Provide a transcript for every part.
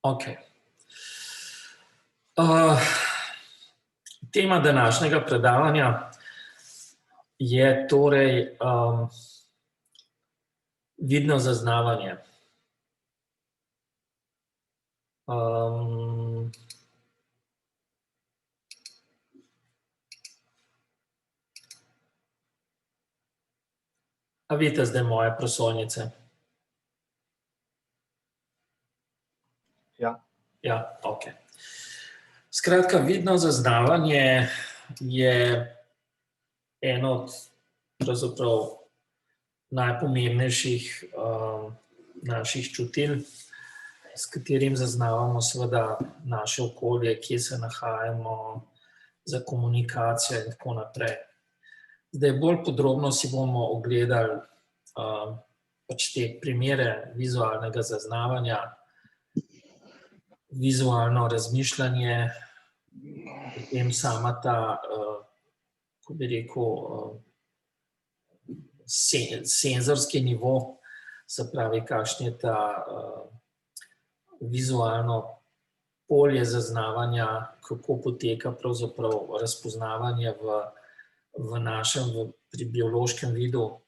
Ok. Tema današnjega predavanja je torej vidno zaznavanje. A vidite zdaj moje prosojnice? Ja. Ja, ok. Skratka, vidno zaznavanje je eno od pravzaprav najpomembnejših naših čutil, s katerim zaznavamo seveda naše okolje, kje se nahajamo, za komunikacijo in tako naprej. Zdaj, bolj podrobno si bomo ogledali pač te primere vizualnega zaznavanja, vizualno razmišljanje, potem sama ta, kako bi rekel, senzorski nivo, se pravi, kakšen je ta vizualno polje zaznavanja, kako poteka pravzaprav razpoznavanje v našem, pri biološkem vidu,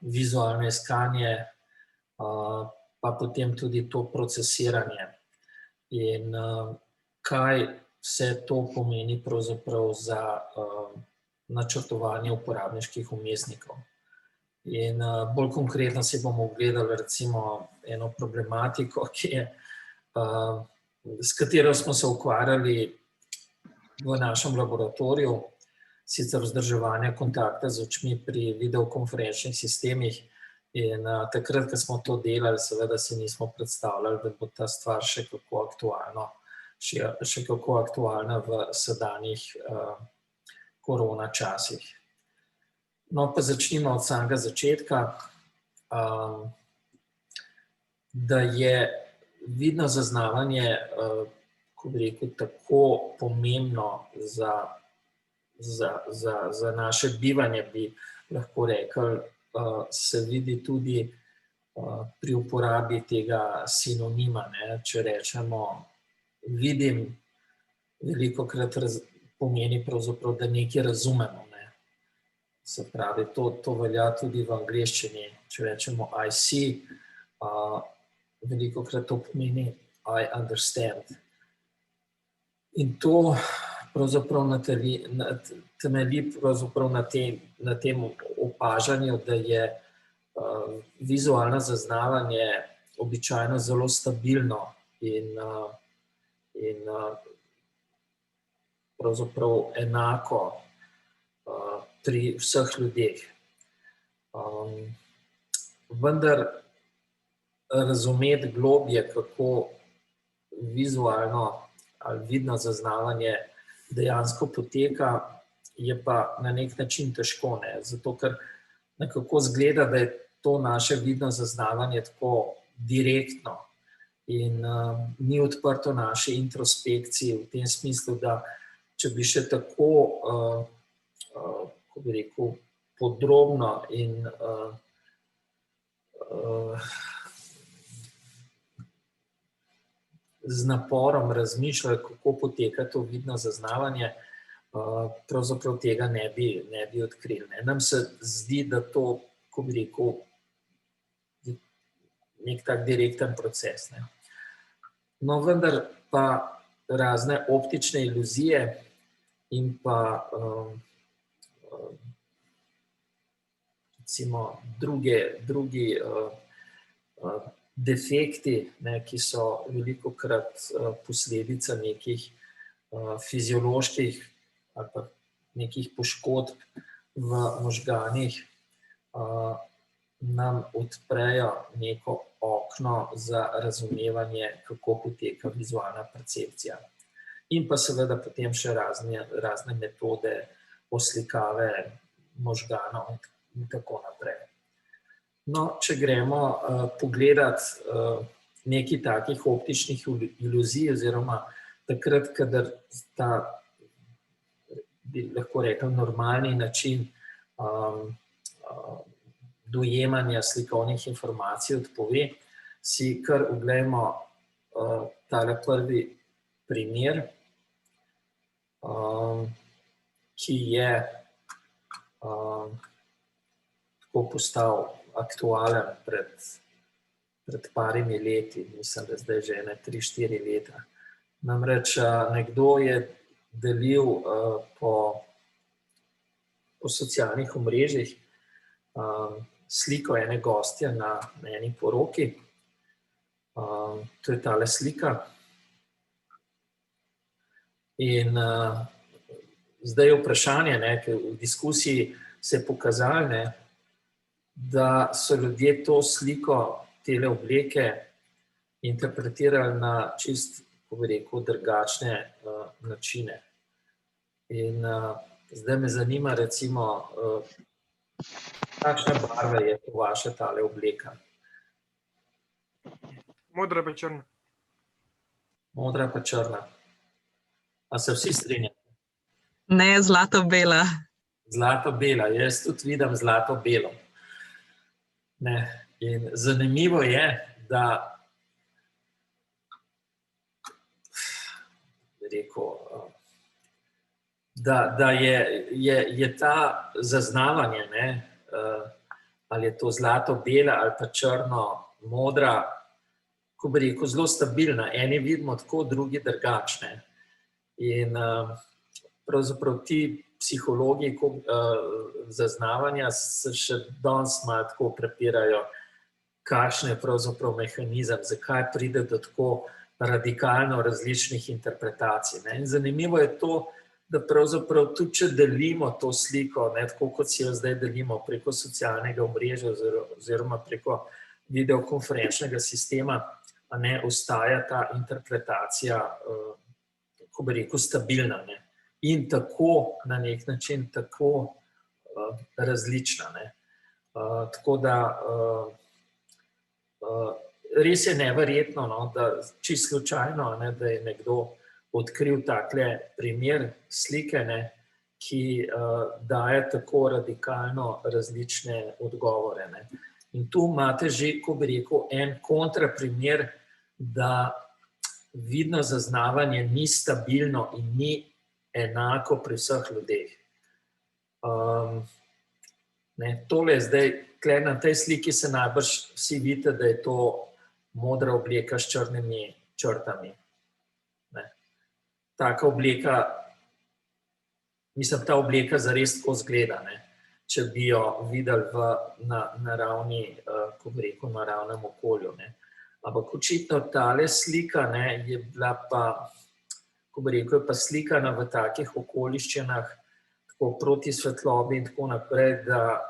vizualno iskanje, pa potem tudi to procesiranje. In kaj vse to pomeni pravzaprav za načrtovanje uporabniških vmesnikov. In bolj konkretno si bomo ogledali recimo eno problematiko, s katero smo se ukvarjali v našem laboratoriju, sicer vzdrževanja kontakta z očmi pri videokonferenčnih sistemih. In takrat, ko smo to delali, seveda si nismo predstavljali, da bo ta stvar še kako aktualna v sedanjih korona časih. No, pa začnimo od samega začetka, da je vidno zaznavanje, kako bi rekel, tako pomembno za naše bivanje, bi lahko rekli, se vidi tudi pri uporabi tega sinonima, ne. Če rečemo vidim, velikokrat pomeni pravzaprav, da nekaj razumemo, ne. Se pravi, to velja tudi v angleščini. Če rečemo I see, velikokrat to pomeni I understand. In to pravzaprav temelji pravzaprav na tem opažanju, da je vizualno zaznavanje običajno zelo stabilno in pravzaprav enako pri vseh ljudeh. Vendar razumeti globlje, kako vizualno ali vidno zaznavanje dejansko poteka, je pa na nek način težko, ne. Zato, ker nekako izgleda, da je to naše vidno zaznavanje tako direktno in ni odprto naši introspekciji v tem smislu, da če bi še tako, kako bi rekel, podrobno in z naporom razmišljali, kako poteka to vidno zaznavanje, pravzaprav tega ne bi odkrili, ne. Nam se zdi, da to, kako bi rekel, nek tak direkten proces, ne. No, vendar pa razne optične iluzije in pa recimo drugi defekti, ne, ki so velikokrat posledica nekih fizioloških ali pa nekih poškodb v možganih, nam odprejo neko okno za razumevanje, kako poteka vizualna percepcija. In pa seveda potem še razne metode oslikave možganov in tako naprej. No, če gremo pogledat nekaj takih optičnih iluzij oziroma takrat, kadar ta, bi lahko rekel, normalni način dojemanja slikovnih informacij odpove, si kar oglejmo tale prvi primer, ki je tako postal aktualen pred parimi leti, mislim, da zdaj že 3-4 leta. Namreč nekdo je delil po socialnih omrežjih sliko ene gostje na eni poroki. To je tale slika. In zdaj je vprašanje, ker v diskusiji se je pokazalo, da so ljudje to sliko, tele obleke interpretirali na čist, ko bi rekel, drugačne načine. In zdaj me zanima, recimo, kakšne barve je po vaše tale obleka? Modra pa črna. Modra pa črna. A se vsi strinjate? Ne, zlato-bela. Zlato-bela, jaz tudi vidim zlato-belo. In zanimivo je, da je ta zaznavanje, ali je to zlato-bela ali pa črno-modra, ko bi rekel, zelo stabilna. Eni vidimo tako, drugi drugačne. In pravzaprav ti psihologi zaznavanja se še danes malo tako prepirajo, kakšen je pravzaprav mehanizem, zakaj pride do tako radikalno različnih interpretacij. In zanimivo je to, da pravzaprav tudi, če delimo to sliko, tako kot si jo zdaj delimo preko socialnega omrežja oziroma preko videokonferenčnega sistema, ostaja ta interpretacija, ko bi rekel, stabilna. In tako, na nek način, tako različna. Tako da res je neverjetno, da čisto slučajno, da je nekdo odkril takle primer slike, ki daje tako radikalno različne odgovore. In tu imate že, ko bi rekel, en kontraprimer, da vidno zaznavanje ni stabilno in ni enako pri vseh ljudeh. Tole zdaj, tukaj na tej sliki se najbrž vsi vidite, da je to modra obleka s črnimi črtami. Taka obleka, mislim, ta obleka zares tako izgleda, če bi jo videli na naravni, ko bi rekel, naravnem okolju. Ampak očitno tale slika je bila pa, ko bi rekel, je pa slikana v takih okoliščinah, tako proti svetlobi in tako naprej, da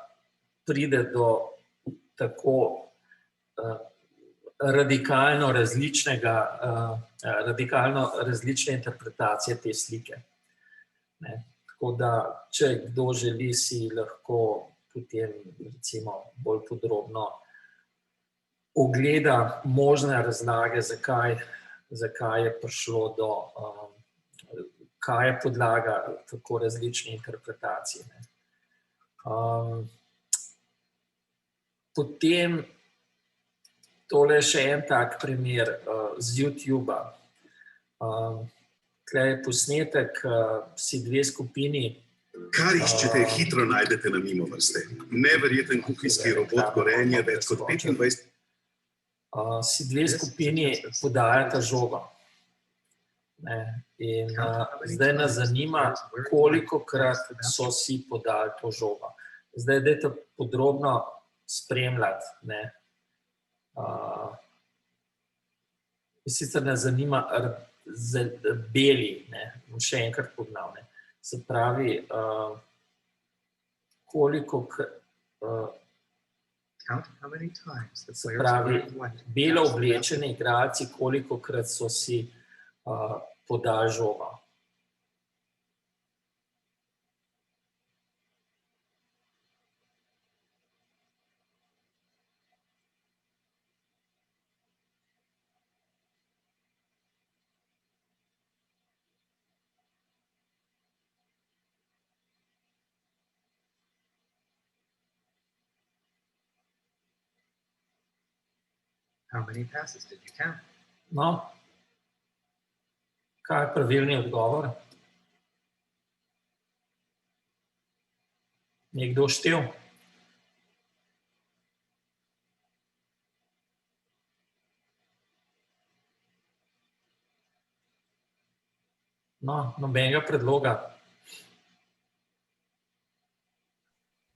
pride do tako radikalno različne interpretacije te slike. Tako da, če kdo želi, si lahko potem, recimo, bolj podrobno ogleda možne razlage, zakaj je prišlo do, kaj je podlaga tako različne interpretacije. Potem tole je še en tak primer z YouTuba. Tukaj je posnetek, si dve skupini. Kar iščete, hitro najdete na Mimovrste. Neverjeten kuhinjski robot gorenja, več kot 25. Si dve skupini podajata žogo. In zdaj nas zanima, kolikokrat so si podali to žogo. Zdaj dajte podrobno spremljati. Sicer nas zanima beli, bom še enkrat pognal. Se pravi, belo oblečeni igralci, kolikokrat so si podali žogo. How many passes did you count? No, Kaj je pravilni odgovor? Nekdo štel? No, nobenega predloga.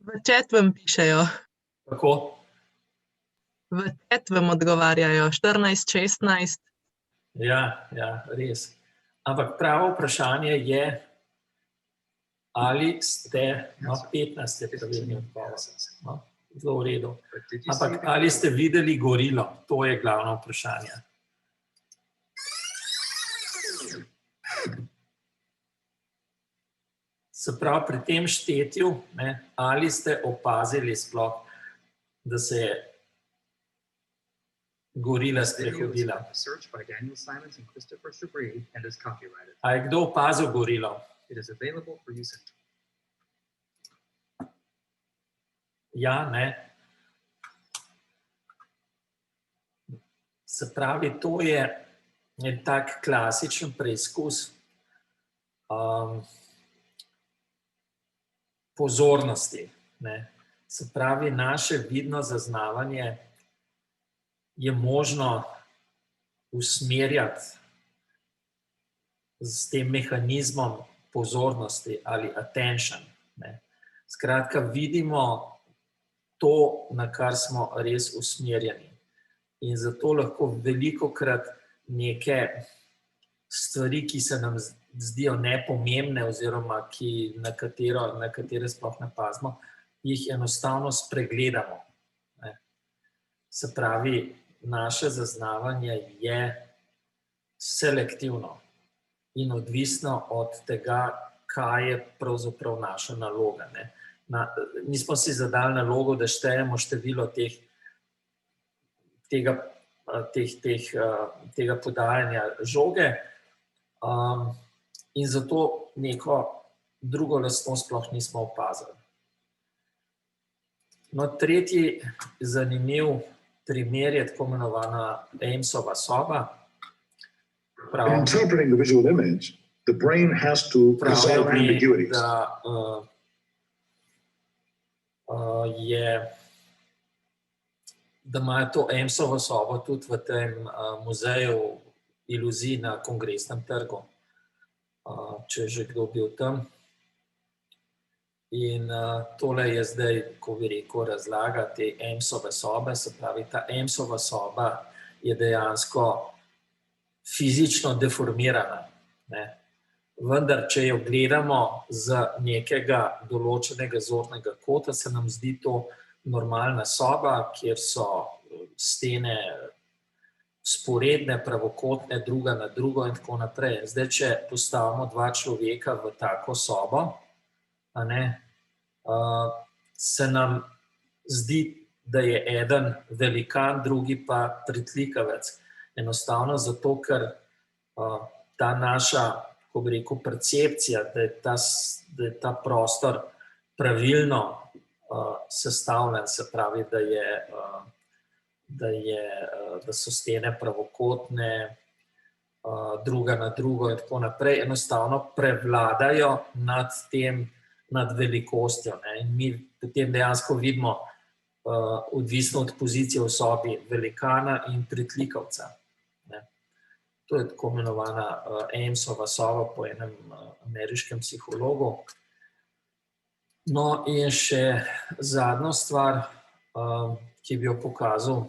V chat vam pišejo, Kako? v chat vam odgovarjajo 14, 16. Ja, res. Ampak pravo vprašanje je, ali ste, no, 15 je pravilni odgovor. No, zelo v redu. Ampak ali ste videli gorilo? To je glavno vprašanje. Se pravi, pri tem štetju, ali ste opazili sploh, da se je gorila sprehodila? A je kdo opazil gorilo? Ja, ne. Se pravi, to je en tak klasičen preizkus pozornosti. Se pravi, naše vidno zaznavanje je možno usmerjati s tem mehanizmom pozornosti ali attention. Skratka, vidimo to, na kar smo res usmerjeni. In zato lahko velikokrat neke stvari, ki se nam zdijo nepomembne oziroma na katere sploh ne pazimo, jih enostavno spregledamo. Se pravi, naše zaznavanje je selektivno in odvisno od tega, kaj je pravzaprav naša naloga. Mi smo si zadali nalogo, da štejemo število tega podajanja žoge in zato neko drugo lastnost sploh nismo opazili. No, tretji zanimiv primer je tako imenovana Amesova soba. In interpreting the visual image, the brain has to resolve ambiguities. Da imajo to Amesovo sobo tudi v tem muzeju iluzij na Kongresnem trgu, če je že kdo bil tam. In tole je zdaj, ko bi rekel, razlaga te Amesove sobe, se pravi, ta Amesova soba je dejansko fizično deformirana. Vendar, če jo gledamo z nekega določenega zornega kota, se nam zdi to normalna soba, kjer so stene vzporedne, pravokotne, druga na drugo in tako naprej. Zdaj, če postavimo dva človeka v tako sobo, se nam zdi, da je eden velikan, drugi pa pritlikavec. Enostavno zato, ker ta naša, ko bi rekel, percepcija, da je ta prostor pravilno sestavljen, se pravi, da so stene pravokotne, druga na drugo in tako naprej, enostavno prevladajo nad velikostjo. In mi potem dejansko vidimo, odvisno od pozicije v sobi, velikana in pritlikavca. To je tako imenovana Amesova soba po enem ameriškem psihologu. No in še zadnja stvar, ki bi jo pokazal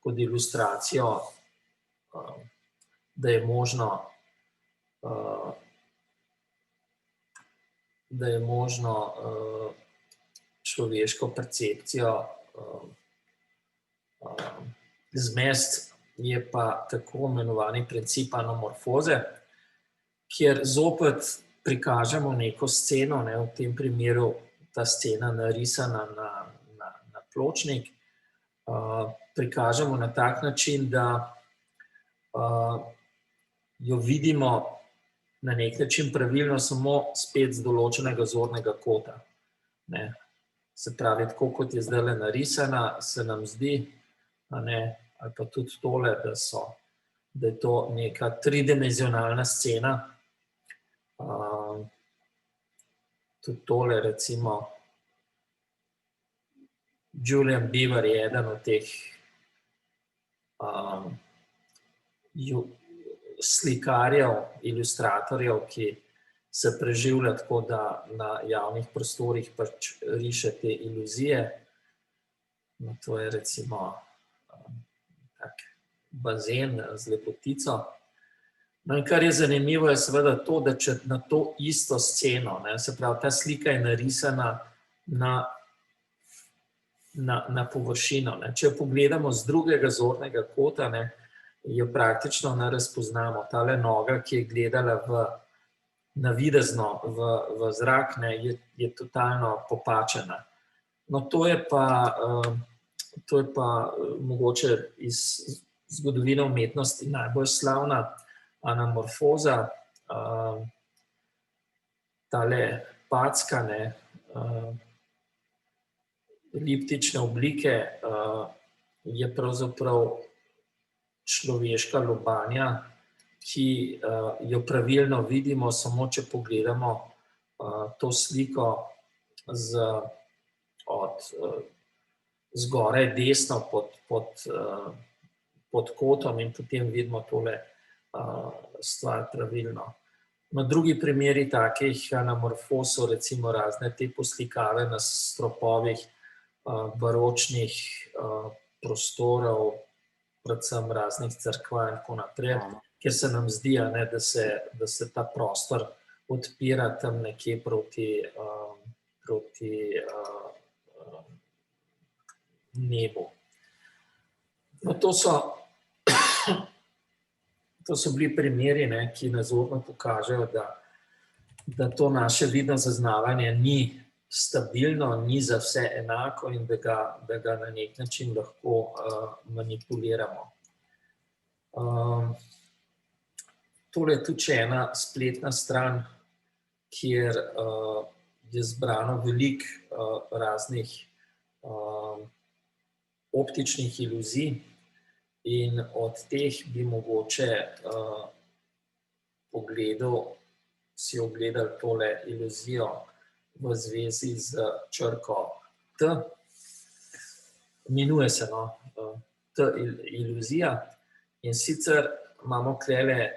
kot ilustracijo, da je možno človeško percepcijo zmesti, je pa tako imenovani princip anomorfoze, kjer zopet prikažemo neko sceno, v tem primeru ta scena narisana na pločnik, prikažemo na tak način, da jo vidimo na nek način pravilno samo spet z določenega zornega kota. Se pravi, tako kot je zdajle narisana, se nam zdi, ali pa tudi tole, da so da je to neka tridimenzionalna scena. Tudi tole, recimo, Julian Beaver je eden od teh slikarjev, ilustratorjev, ki se preživlja tako, da na javnih prostorih pač riše te iluzije. No, to je recimo tak bazen z lepotico. No, in kar je zanimivo, je seveda to, da če na to isto sceno, se pravi, ta slika je narisana na površino. Če jo pogledamo z drugega zornega kota, jo praktično ne razpoznamo. Tale noga, ki je gledala navidezno v zrak, je totalno popačena. No, to je pa mogoče iz zgodovine umetnosti najbolj slavna anamorfoza, tale packa, eliptične oblike, je pravzaprav človeška lobanja, ki jo pravilno vidimo, samo če pogledamo to sliko od zgoraj desno pod kotom in potem vidimo tole stvar pravilno. No, drugi primeri takih anamorfoz so recimo razne te poslikave na stropovih baročnih prostorov, predvsem raznih cerkva in tako naprej, kjer se nam zdi, da se ta prostor odpira tam nekje proti nebu. No, to so bili primeri, ki nazorno pokažejo, da to naše vidno zaznavanje ni stabilno, ni za vse enako in da ga na nek način lahko manipuliramo. Tole je tudi še ena spletna stran, kjer je zbrano veliko raznih optičnih iluzij in od teh bi mogoče si ogledali tole iluzijo v zvezi z črko T. Imenuje se T iluzija in sicer imamo tukaj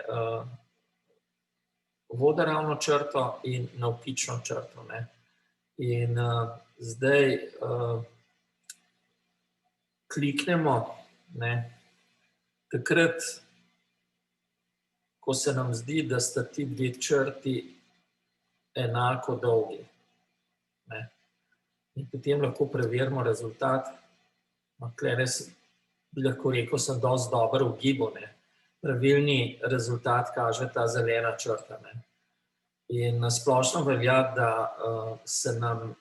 vodoravno črto in navpično črto. In zdaj kliknemo, takrat, ko se nam zdi, da sta ti dve črti enako dolgi. In potem lahko preverimo rezultat. Tukaj bi lahko rekel, sem dosti dober v gibu. Pravilni rezultat kaže ta zelena črta. In na splošno velja, da se nam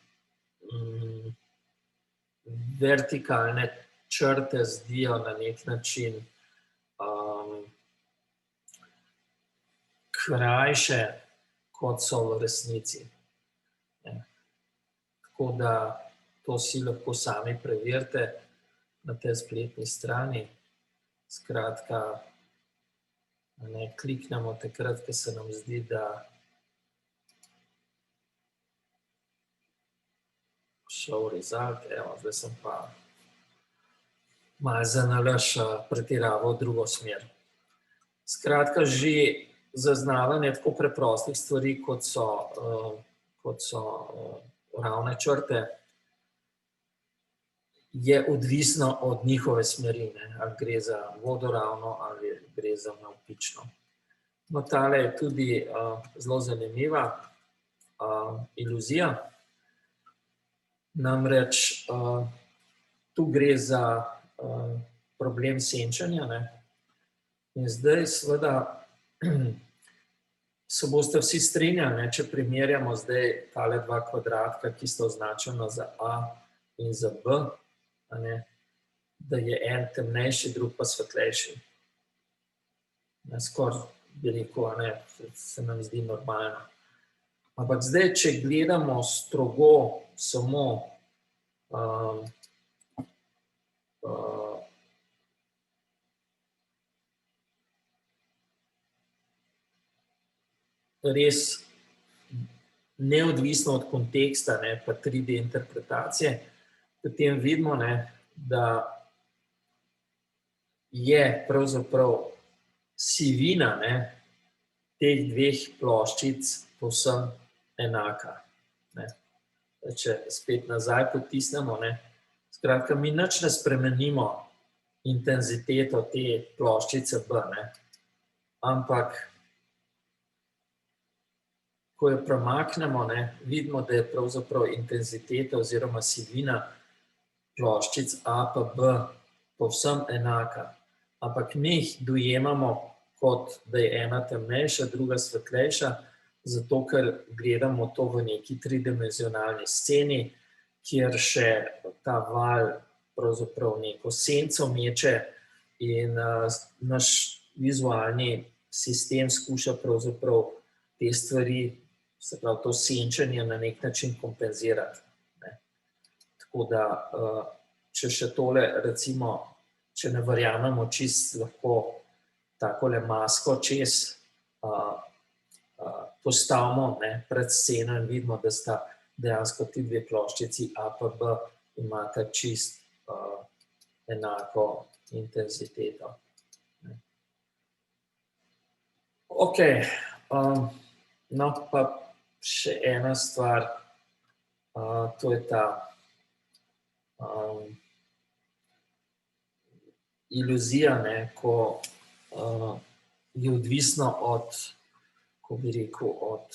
vertikalne črte zdijo na nek način krajše, kot so v resnici. Tako da to si lahko sami preverite na tej spletni strani. Skratka, kliknemo takrat, ko se nam zdi, da show result, zdaj sem pa malo zanalašč pretiraval v drugo smer. Skratka, že zaznavanje tako preprostih stvari, kot so ravne črte, je odvisno od njihove smeri, ali gre za vodoravno ali gre za navpično. No, tale je tudi zelo zanimiva iluzija. Namreč tu gre za problem senčanja. In zdaj seveda se boste vsi strinjali, če primerjamo zdaj tale dva kvadratka, ki sta označena za A in za B, da je en temnejši, drug pa svetlejši. Skoraj bi rekel, se nam zdi normalno. Ampak zdaj, če gledamo strogo samo res neodvisno od konteksta, ne, pa 3D interpretacije, potem vidimo, ne, da je pravzaprav sivina, ne, teh dveh ploščic povsem enaka. Ne. Če spet nazaj potisnemo, ne, skratka, mi nič ne spremenimo intenziteto te ploščice B, ne, ampak ko jo premaknemo, ne, vidimo, da je pravzaprav intenziteta oziroma sivina ploščic A pa B povsem enaka. Ampak mi jih dojemamo kot, da je ena temnejša, druga svetlejša, zato ker gledamo to v neki tridimenzionalni sceni, kjer še ta val pravzaprav neko senco meče in naš vizualni sistem skuša pravzaprav te stvari, se pravi, to senčenje na nek način kompenzirati. Ne. Tako da, če še tole, recimo, če ne verjamemo čisto lahko takole masko čez, postavimo, ne, pred sceno in vidimo, da sta dejansko ti dve ploščici A pa B imata čist enako intenziteto. Ne. Ok, no pa še ena stvar, to je ta iluzija, ne, ko je odvisno od, ko bi rekel, od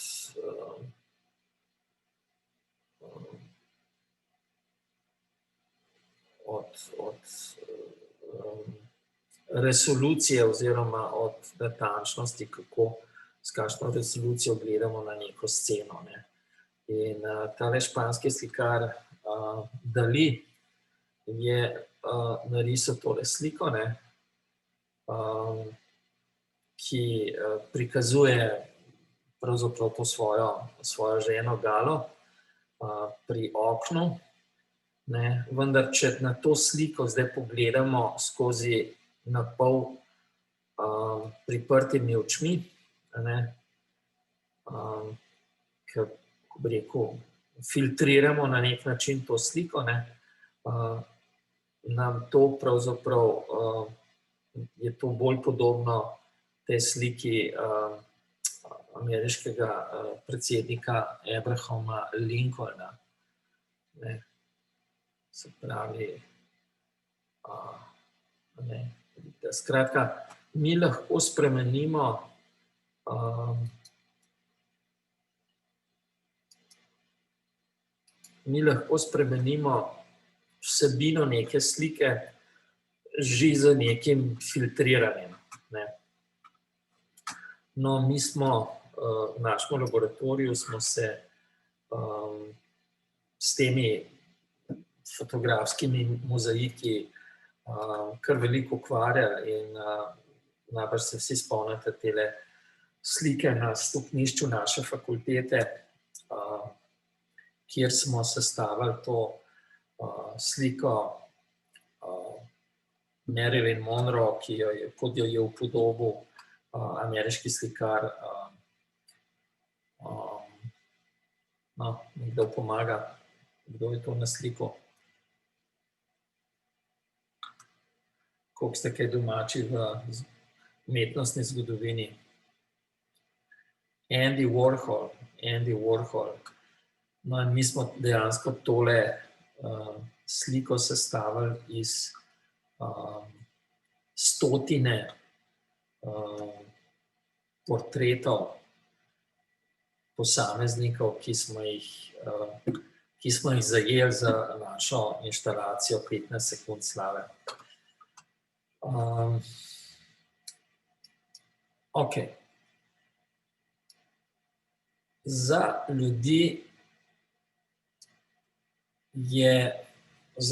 resolucije oziroma od natančnosti, s kakšno resolucijo gledamo na neko sceno. Ne. In tale španski slikar Dalí je narisal tole sliko, ne, ki prikazuje pravzaprav to svojo ženo Galo pri oknu, ne, vendar če na to sliko zdaj pogledamo skozi napol priprtimi očmi, ne, kako bi rekel, filtriramo na nek način to sliko, ne, nam to pravzaprav je to bolj podobno tej sliki ameriškega predsednika Abrahama Lincolna. Ne. Se pravi, ne, skratka, mi lahko spremenimo vsebino neke slike že z nekim filtriranjem. Ne. No, mi smo v našem laboratoriju smo se s temi fotografskimi mozaiki kar veliko ukvarjali in najbrž se vsi spomnite tele slike na stopnišču naše fakultete, kjer smo sestavili to sliko Marilyn Monroe, kot jo je upodobil ameriški slikar. No, nekdo pomaga, kdo je to na sliku. Koliko ste kaj domači v umetnostni zgodovini? Andy Warhol. No, in mi smo dejansko tole sliko sestavili iz stotine portretov posameznikov, ki smo jih zajeli za našo inštalacijo 15 sekund slave. Ok. Za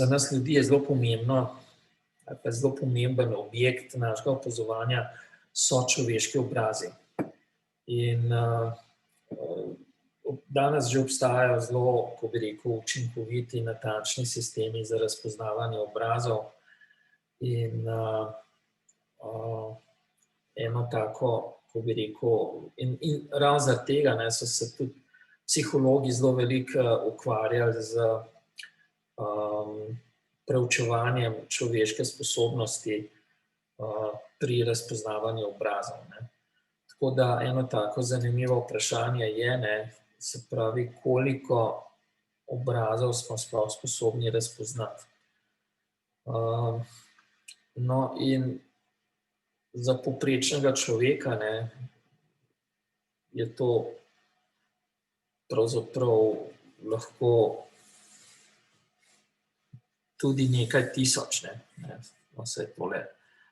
nas ljudi je zelo pomembno, ali pa zelo pomemben objekt našega opazovanja so človeški obrazi. In danes že obstajajo zelo, ko bi rekel, učinkoviti, natančni sistemi za razpoznavanje obrazov. In eno tako, ko bi rekel, in ravno zaradi tega so se tudi psihologi zelo veliko ukvarjali z preučevanjem človeške sposobnosti pri razpoznavanju obrazov. Tako da eno tako zanimivo vprašanje je, se pravi, koliko obrazov smo sploh sposobni razpoznati. No, in za povprečnega človeka je to pravzaprav lahko tudi nekaj tisoč. Vse tole.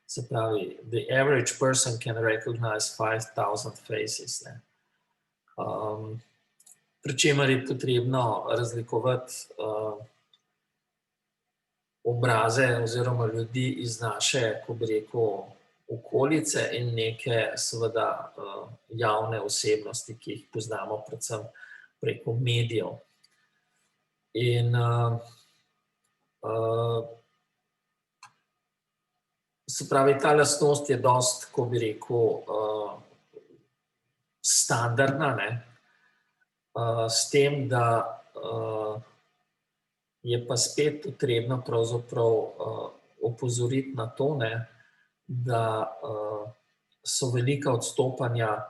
Se pravi, the average person can recognize 5,000 faces. Pri čemer je potrebno razlikovati obraze oziroma ljudi iz naše, ko bi rekel, okolice in neke seveda javne osebnosti, ki jih poznamo predvsem preko medijev. In se pravi, ta lastnost je dosti, ko bi rekel, standardna, s tem, da je pa spet potrebno pravzaprav opozoriti na to, da so velika odstopanja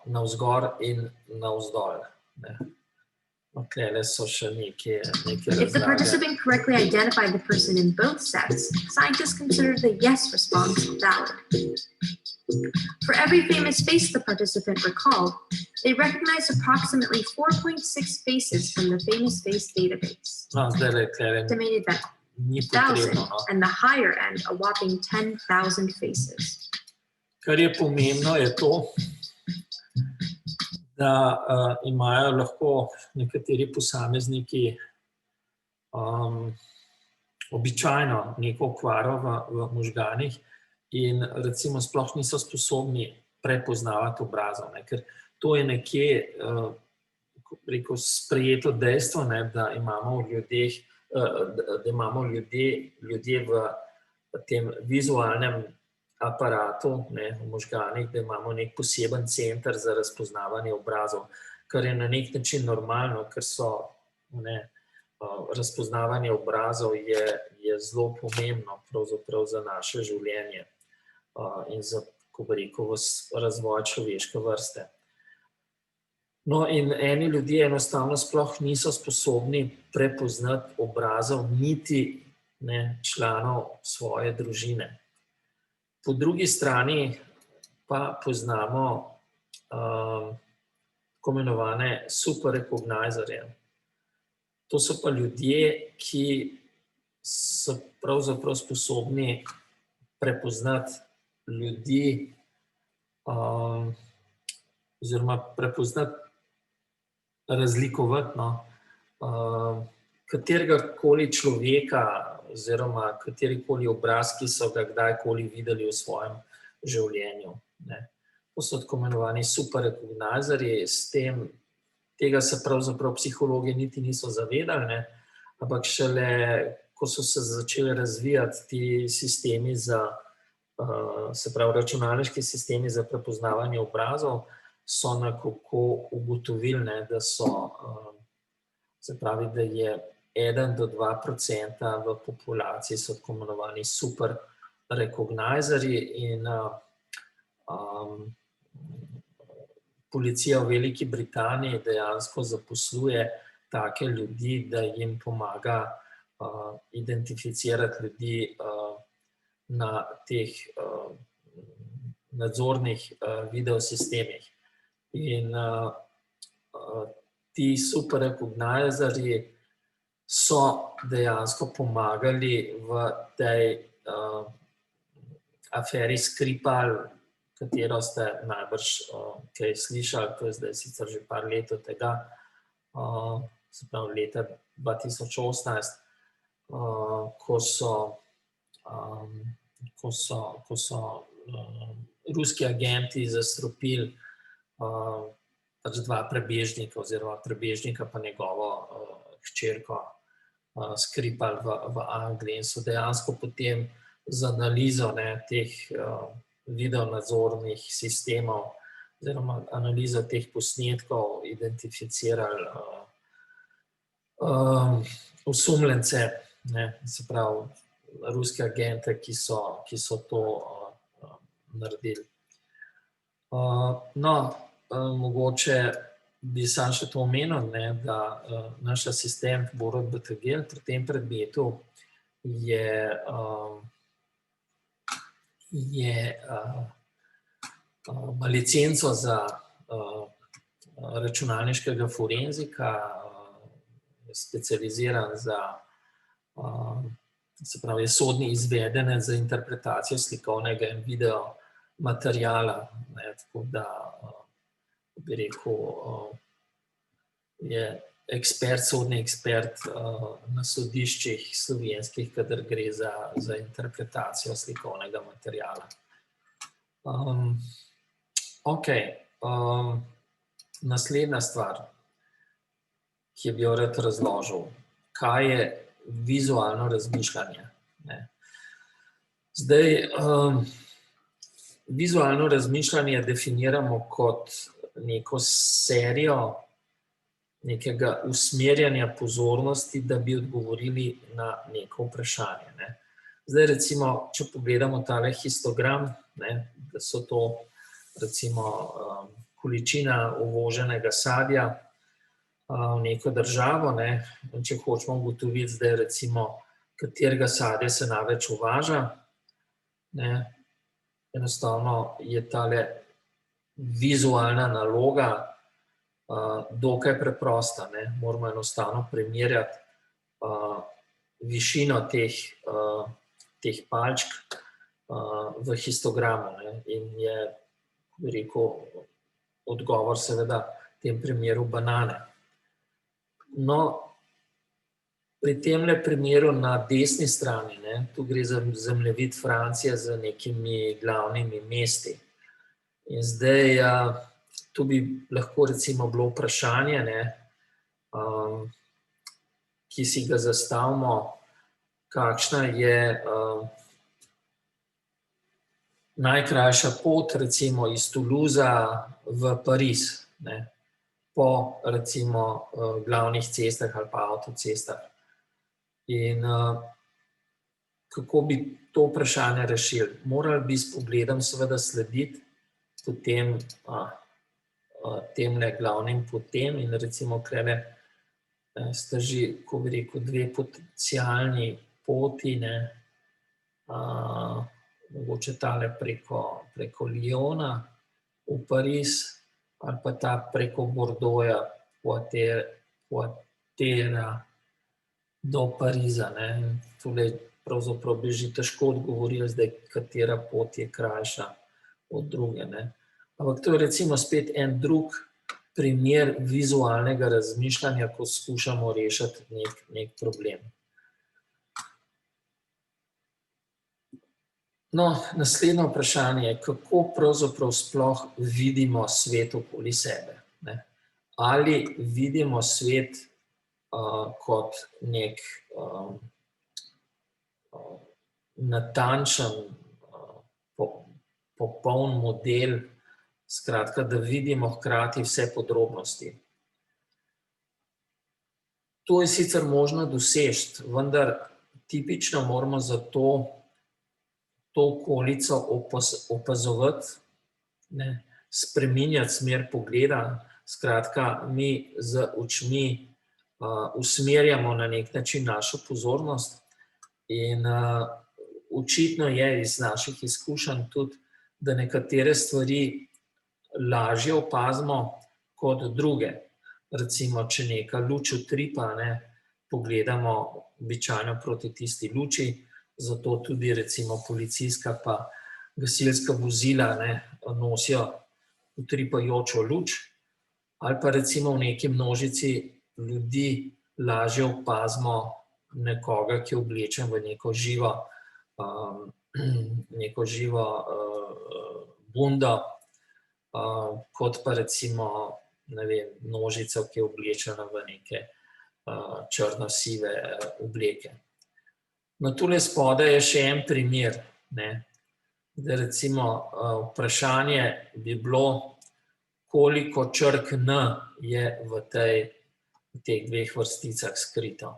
navzgor in navzdol. Tukajle so še neke If the participant correctly identified the person in both sets, scientists consider the yes response valid. For every famous face the participant recalled, they recognized approximately 4.6 faces from the famous face database. Estimated that 1,000 and the higher end a whopping 10,000 faces. Kar je pomembno je to, da imajo lahko nekateri posamezniki običajno neko okvaro v možganih in recimo sploh niso sposobni prepoznavati obrazov, ker to je nekje sprejeto dejstvo, da imamo ljudje v tem vizualnem aparatu, v možganih, da imamo nek poseben center za razpoznavanje obrazov, kar je na nek način normalno, ker so razpoznavanje obrazov je zelo pomembno pravzaprav za naše življenje in za, ko bi rekel, razvoj človeške vrste. No, in eni ljudje enostavno sploh niso sposobni prepoznati obrazov niti članov svoje družine. Po drugi strani pa poznamo tako imenovane super recognizerje. To so pa ljudje, ki so pravzaprav sposobni prepoznati ljudi oziroma prepoznati, razlikovati katerega-koli človeka oziroma katerikoli obraz, ki so ga kdajkoli videli v svojem življenju. To so tako imenovani super recognizerji, tega se pravzaprav psihologi niti niso zavedali, ampak šele, ko so se začeli razvijati ti sistemi se pravi računalniški sistemi za prepoznavanje obrazov, so nekako ugotovili, da se pravi, da je 1 do 2% v populaciji so tako imenovani super recognizerji in policija v Veliki Britaniji dejansko zaposluje take ljudi, da jim pomaga identificirati ljudi na teh nadzornih videosistemih. In ti super recognizerji so dejansko pomagali v tej aferi Skripal, katero ste najbrž kaj slišali, to je zdaj sicer že par let od tega, se pravi leta 2018, ko so ruski agenti zastrupili pač 2 prebežnika oziroma prebežnika pa njegovo hčerko Skripal v Angliji in so dejansko potem z analizo teh videonadzornih sistemov oziroma analizo teh posnetkov identificirali osumljence, se pravi ruske agente, ki so to naredili. Mogoče bi sam še to omenil, da naš asistent Borut Bategel pri tem predmetu ima licenco za računalniškega forenzika, specializiran se pravi, je sodni izvedenec za interpretacijo slikovnega in video materijala, tako da bi rekel, je sodni ekspert na sodiščih slovenskih, kadar gre za interpretacijo slikovnega materijala. Naslednja stvar, ki bi jo rad razložil, kaj je vizualno razmišljanje. Zdaj, vizualno razmišljanje definiramo kot neko serijo nekega usmerjanja pozornosti, da bi odgovorili na neko vprašanje. Zdaj, recimo, če pogledamo tale histogram, da so to recimo količina uvoženega sadja v neko državo, če hočemo ugotoviti zdaj recimo, katerega sadja se največ uvaža, enostavno je tale vizualna naloga dokaj preprosta. Moramo enostavno primerjati višino teh palčk v histogramu in je, bi rekel, odgovor seveda v tem primeru banane. No, pri temle primeru na desni strani, tu gre za zemljevid Francije z nekimi glavnimi mesti. In zdaj, tu bi lahko recimo bilo vprašanje, ki si ga zastavimo, kakšna je najkrajša pot recimo iz Toulouse v Pariz, po recimo glavnih cestah ali pa avtocestah. In kako bi to vprašanje rešili? Morali bi s pogledom seveda slediti potem temle glavnim potem in recimo tukaj sta že, ko bi rekel, dve potencialni poti, mogoče tale preko Lyona v Pariz ali pa ta preko Bordeauxa, Poitiers do Pariza. Tule pravzaprav bi že težko odgovorili zdaj, katera pot je krajša od druge. Ampak to je recimo spet en drug primer vizualnega razmišljanja, ko skušamo rešiti nek problem. No, naslednje vprašanje je, kako pravzaprav sploh vidimo svet okoli sebe. Ali vidimo svet kot nek natančen, popoln model, skratka, da vidimo hkrati vse podrobnosti. To je sicer možno doseči, vendar tipično moramo za to okolico opazovati, spreminjati smer pogleda, skratka, mi z očmi usmerjamo na nek način našo pozornost in očitno je iz naših izkušenj tudi, da nekatere stvari lažje opazimo kot druge. Recimo, če neka luč utripa, pogledamo običajno proti tisti luči, zato tudi recimo policijska pa gasilska vozila nosijo utripajočo luč, ali pa recimo v neki množici ljudi lažje opazimo nekoga, ki je oblečen v neko živo bundo, kot pa recimo množico, ki je oblečena v neke črno-sive obleke. No, tule spodaj je še en primer. Da recimo vprašanje bi bilo, koliko črk N je v teh dveh vrsticah skrito.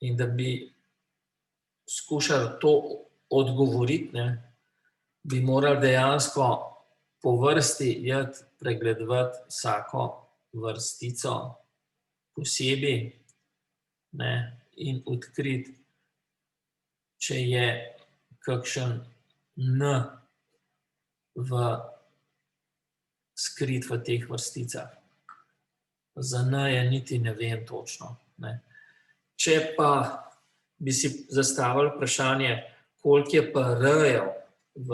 In da bi skušali to odgovoriti, bi morali dejansko po vrsti pregledovati vsako vrstico posebej in odkriti, če je kakšen N skrit v teh vrsticah. Za N je niti ne vem točno. Če pa bi si zastavili vprašanje, koliko je pa R-jev v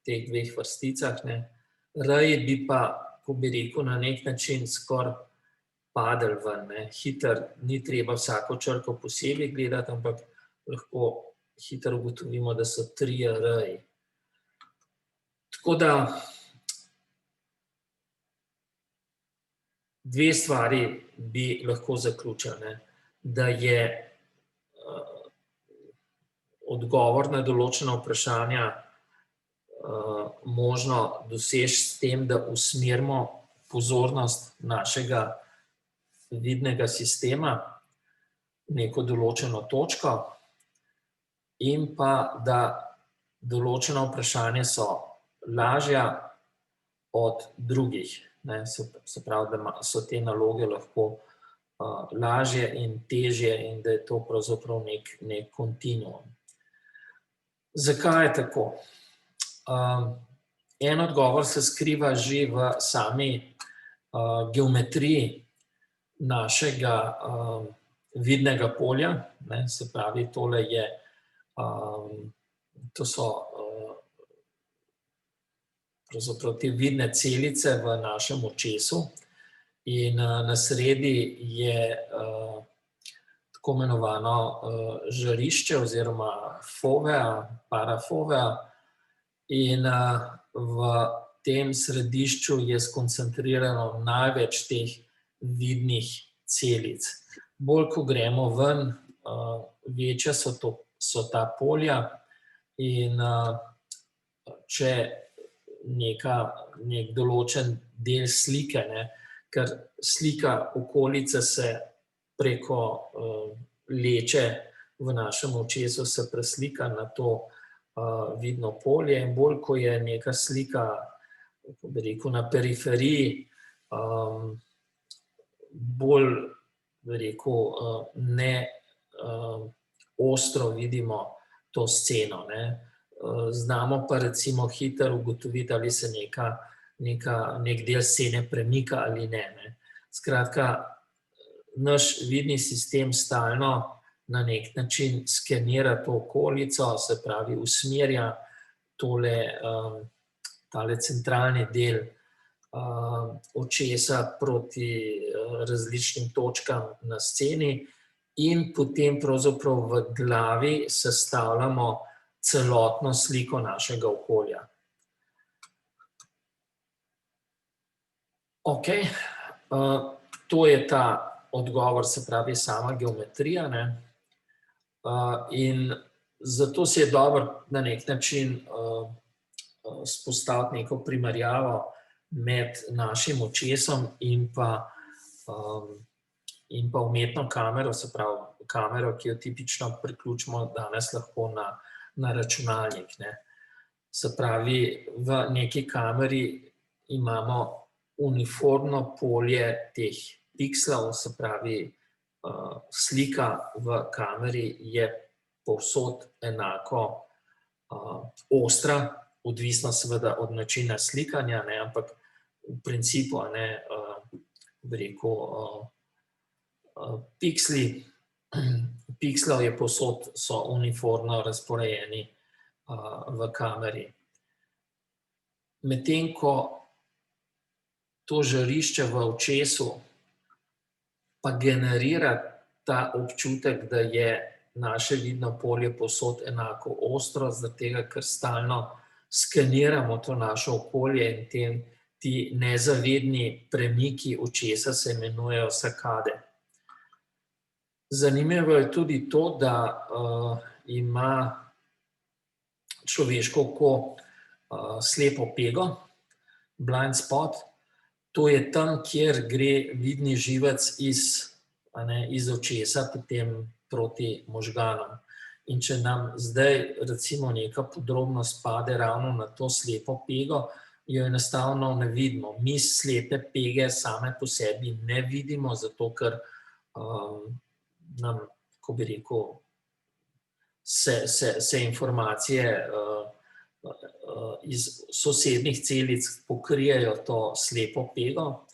teh dveh vrsticah, R-ji bi pa, ko bi rekel, na nek način skoraj padel ven. Hitro, ni treba vsako črko posebej gledati, ampak lahko hitro ugotovimo, da so 3 R-ji. Tako da dve stvari bi lahko zaključili, da je odgovor na določena vprašanja možno doseči s tem, da usmerimo pozornost našega vidnega sistema v neko določeno točko in pa, da določena vprašanja so lažja od drugih. Se pravi, da so te naloge lahko lažje in težje in da je to pravzaprav nek kontinuum. Zakaj je tako? En odgovor se skriva že v sami geometriji našega vidnega polja. Se pravi, tole je, to so pravzaprav te vidne celice v našem očesu in na sredi je tako imenovano žarišče oziroma fovea, parafovea in v tem središču je skoncentrirano največ teh vidnih celic. Bolj, ko gremo ven, večja so ta polja in če nek določen del slike, ker slika okolice se preko leče v našem očesu se preslika na to vidno polje in bolj, ko je neka slika, kako bi rekel, na periferiji, bolj, bi rekel, ne ostro vidimo to sceno. Znamo pa recimo hitro ugotoviti, ali se nek del scene premika ali ne. Skratka, naš vidni sistem stalno na nek način skenira to okolico, se pravi, usmerja tale centralni del očesa proti različnim točkam na sceni in potem pravzaprav v glavi sestavljamo celotno sliko našega okolja. Ok, to je ta odgovor, se pravi sama geometrija. In zato se je dobro na nek način spostaviti neko primerjavo med našim očesom in pa umetno kamero, se pravi kamero, ki jo tipično priključimo danes lahko na računalnik. Se pravi, v neki kameri imamo uniformno polje teh pikslov, se pravi, slika v kameri je povsod enako ostra, odvisno seveda od načina slikanja, ampak v principu, bi rekel, pikslov je povsod, so uniformno razporejeni v kameri. Medtem ko to žarišče v očesu pa generira ta občutek, da je naše vidno polje povsod enako ostro, zaradi tega, ker stalno skeniramo to naše okolje in ti nezavedni premiki očesa se imenujejo sakade. Zanimivo je tudi to, da ima človeško oko slepo pego, blind spot. To je tam, kjer gre vidni živec iz očesa potem proti možganom. In če nam zdaj recimo neka podrobnost pade ravno na to slepo pego, jo enostavno ne vidimo. Mi slepe pege same po sebi ne vidimo, zato ker nam, ko bi rekel, se informacije iz sosednjih celic pokrijejo to slepo pego,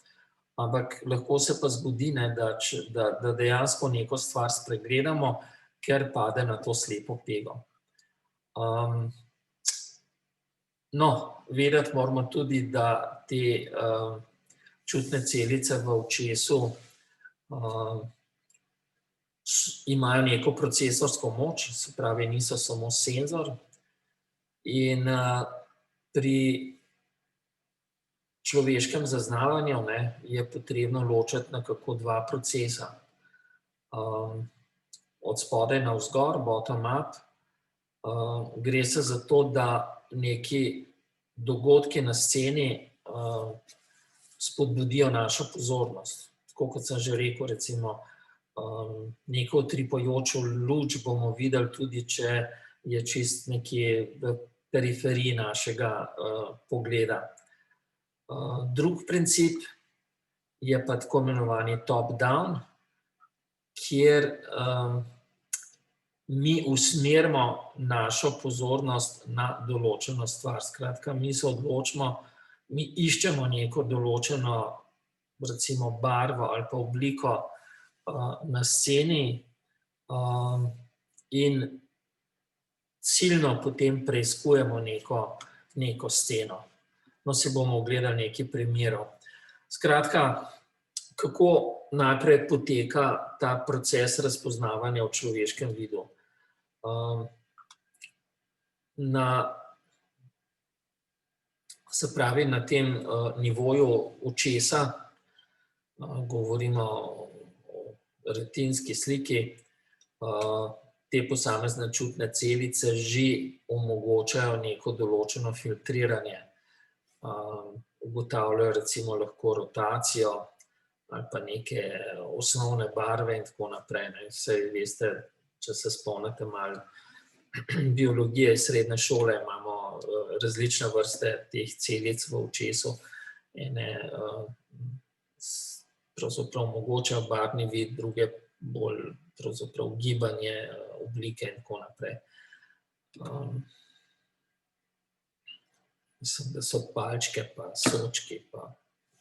ampak lahko se pa zgodi, da dejansko neko stvar spregledamo, ker pade na to slepo pego. No, vedeti moramo tudi, da te čutne celice v očesu imajo neko procesorsko moč, se pravi, niso samo senzor. In pri človeškem zaznavanju je potrebno ločiti nekako dva procesa. Od spodaj navzgor, bottom up, gre se za to, da neki dogodki na sceni spodbudijo našo pozornost. Tako kot sem že rekel, recimo, neko utripajočo luč bomo videli tudi, če je čist nekje v periferiji našega pogleda. Drug princip je pa tako imenovani top-down, kjer mi usmerimo našo pozornost na določeno stvar. Skratka, mi se odločimo, mi iščemo neko določeno, recimo, barvo ali pa obliko na sceni in ciljno potem preiskujemo neko sceno. No, si bomo ogledali nekaj primerov. Skratka, kako najprej poteka ta proces razpoznavanja v človeškem vidu? Se pravi, na tem nivoju očesa, govorimo o retinski sliki, te posamezne čutne celice že omogočajo neko določeno filtriranje. Ugotavljajo recimo lahko rotacijo ali pa neke osnovne barve in tako naprej. Saj veste, če se spomnite malo biologije iz srednje šole, imamo različne vrste teh celic v očesu. Ene pravzaprav omogočajo barvni vid, druge bolj pravzaprav gibanje, oblike in tako naprej. Mislim, da so palčke, pa sočki, pa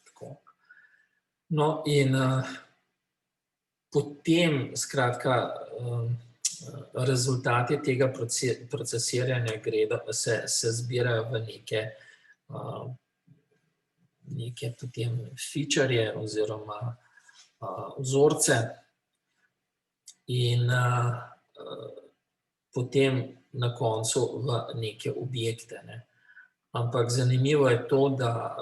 tako. No, in potem, skratka, rezultati tega procesiranja se zbirajo v neke potem featurje oziroma vzorce in potem na koncu v neke objekte. Ampak zanimivo je to, da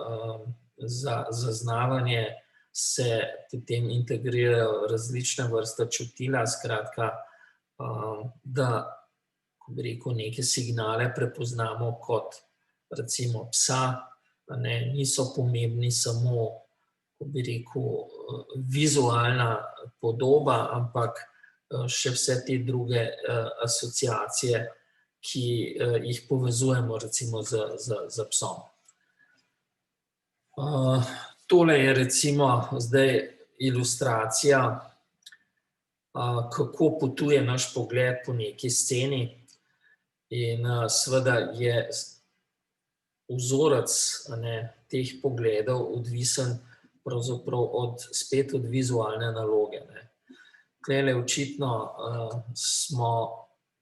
za zaznavanje se potem integrirajo različne vrste čutila, skratka, da, ko bi rekel, neke signale prepoznamo kot recimo psa, niso pomembni samo, ko bi rekel, vizualna podoba, ampak še vse te druge asociacije, ki jih povezujemo recimo z psom. Tole je recimo zdaj ilustracija, kako potuje naš pogled po neki sceni in seveda je vzorec teh pogledov odvisen pravzaprav spet od vizualne naloge. Tukaj očitno smo,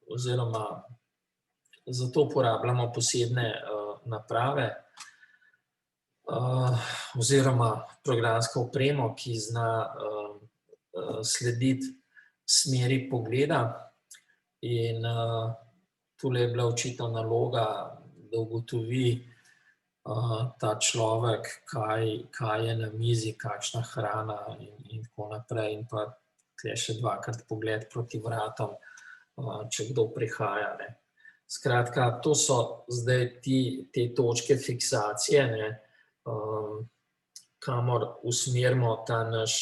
oziroma zato uporabljamo posebne naprave oziroma programsko opremo, ki zna slediti smeri pogleda. In tule je bila očitno naloga, da ugotovi ta človek, kaj je na mizi, kakšna hrana in tako naprej. In pa tukaj še dvakrat pogled proti vratom, če kdo prihaja. Skratka, to so zdaj te točke fiksacije, ne, kamor usmerimo ta naš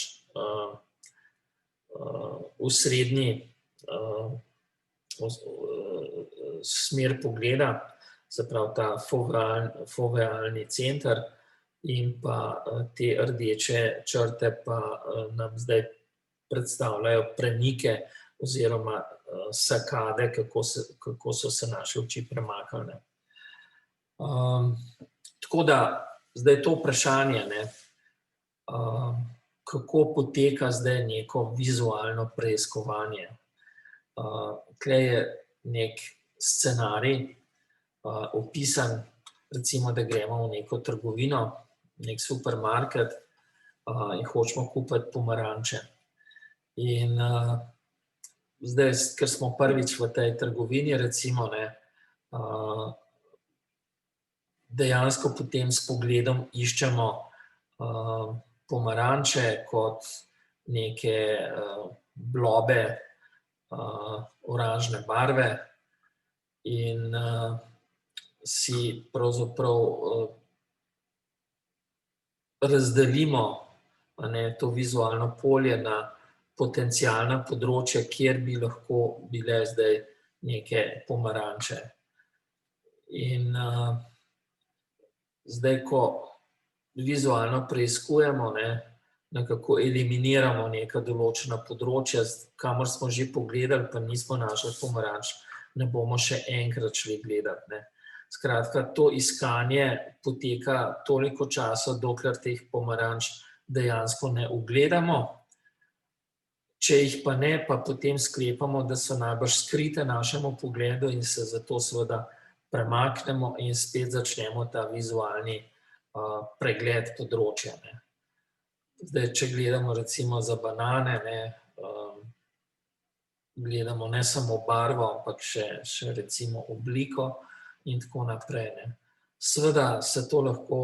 osrednji smer pogleda, se pravi ta fovealni center, in pa te rdeče črte pa nam zdaj predstavljajo premike oziroma sakade, kako so se naše oči premaknile. Tako da zdaj to vprašanje, ne, kako poteka zdaj neko vizualno preiskovanje. Tukaj je nek scenarij opisan, recimo, da gremo v neko trgovino, nek supermarket in hočemo kupiti pomaranče. In zdaj, ker smo prvič v tej trgovini, recimo, ne, dejansko potem s pogledom iščemo pomaranče kot neke blobe oranžne barve in si pravzaprav razdelimo to vizualno polje na potencialna področja, kjer bi lahko bile zdaj neke pomaranče. In zdaj, ko vizualno preiskujemo, nekako eliminiramo neka določena področja, kamor smo že pogledali, pa nismo našli pomaranč, ne bomo še enkrat šli gledati. Skratka, to iskanje poteka toliko časa, dokler teh pomaranč dejansko ne ugledamo. Če jih pa ne, pa potem sklepamo, da so najbrž skrite našemu pogledu in se zato seveda premaknemo in spet začnemo ta vizualni pregled področja. Zdaj, če gledamo recimo za banane, gledamo ne samo barvo, ampak še recimo obliko in tako naprej. Seveda se to lahko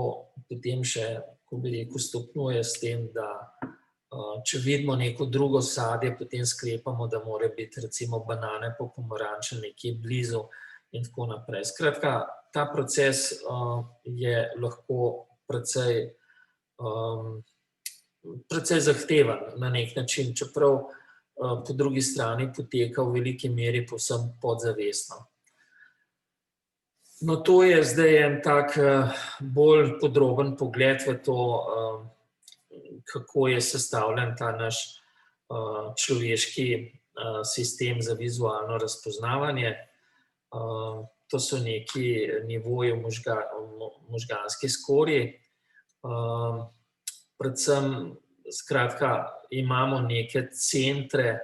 potem še, ko bi rekel, stopnjuje s tem, da če vidimo neko drugo sadje, potem sklepamo, da mora biti recimo banane pa pomaranče nekje blizu in tako naprej. Skratka, ta proces je lahko precej zahteven na nek način, čeprav po drugi strani poteka v veliki meri povsem podzavestno. No, to je zdaj en tak bolj podroben pogled v to, kako je sestavljen ta naš človeški sistem za vizualno razpoznavanje. To so neki nivoji možganski skorji. Predvsem, skratka, imamo neke centre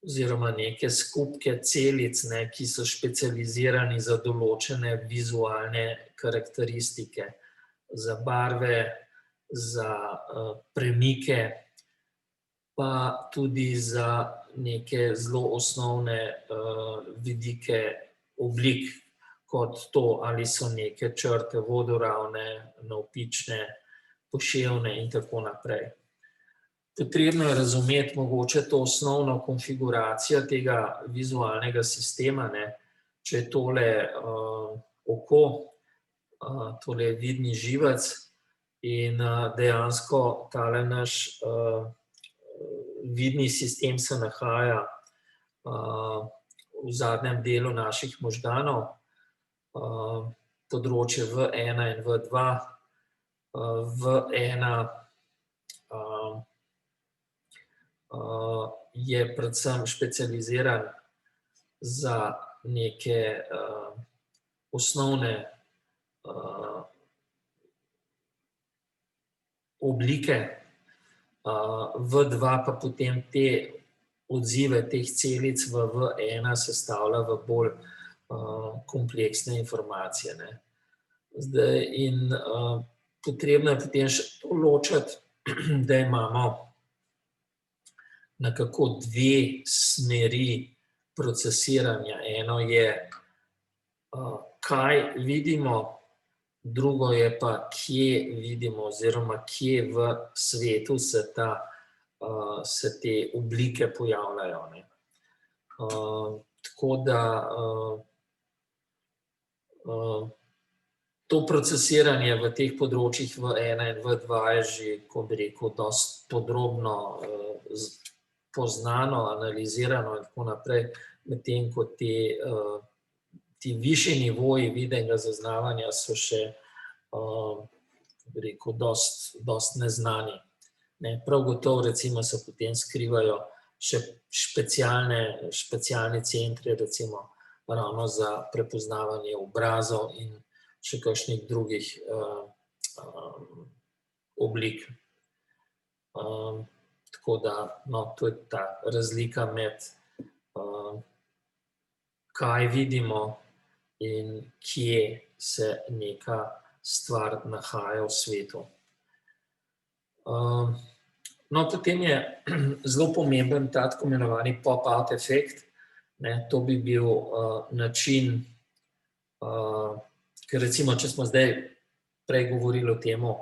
oziroma neke skupke celic, ki so specializirani za določene vizualne karakteristike, za barve, za premike, pa tudi za neke zelo osnovne vidike oblik, kot to, ali so neke črte vodoravne, navpične, poševne in tako naprej. Potrebno je razumeti mogoče to osnovno konfiguracijo tega vizualnega sistema, če je tole oko, tole je vidni živec in dejansko tale naš vidni sistem se nahaja v zadnjem delu naših možganov, področje V1 in V2. V1 je predvsem specializiran za neke osnovne oblike, V2 pa potem te odzive teh celic v V1 sestavlja v bolj kompleksne informacije. Zdaj, in potrebno je potem še to ločiti, da imamo nekako dve smeri procesiranja. Eno je, kaj vidimo, drugo je pa, kje vidimo oziroma kje v svetu se te oblike pojavljajo. Tako da To procesiranje v teh področjih V1 in V2 je že, ko bi rekel, dosti podrobno poznano, analizirano in tako naprej, medtem ko ti višji nivoji vidnega zaznavanja so še, bi rekel, dosti neznani. Prav gotovo recimo se potem skrivajo še specialni centri, recimo ravno za prepoznavanje obrazov in še kakšnih drugih oblik. Tako da, no, to je ta razlika med kaj vidimo in kje se neka stvar nahaja v svetu. No, potem je zelo pomemben ta tako imenovani pop-out efekt. To bi bil način, ker recimo, če smo zdaj prej govorili o temu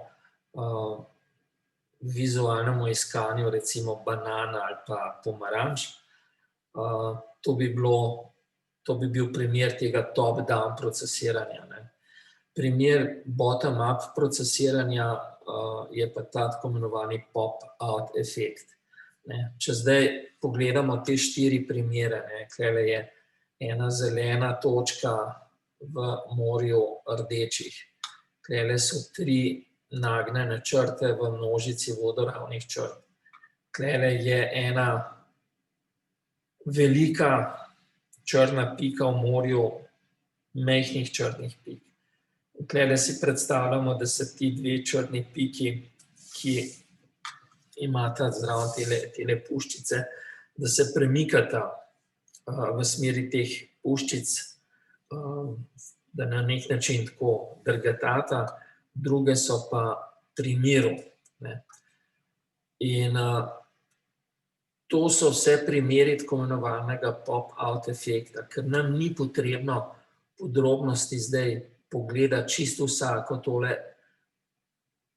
vizualnemu iskanju, recimo banana ali pa pomaranč, to bi bil primer tega top-down procesiranja. Primer bottom-up procesiranja je pa ta tako imenovani pop-out efekt. Če zdaj pogledamo te 4 primere, tukaj je ena zelena točka v morju rdečih. Tukaj so 3 nagnjene črte v množici vodoravnih črt. Tukaj je ena velika črna pika v morju majhnih črnih pik. Tukaj si predstavljamo, da se ti 2 črni piki, ki imata zraven tele puščice, da se premikata v smeri teh puščic, da na nek način tako drgetata, druge so pa pri miru. In to so vse primeri tako imenovanega pop-out efekta, ker nam ni potrebno podrobnosti zdaj pogledati čisto vsako tole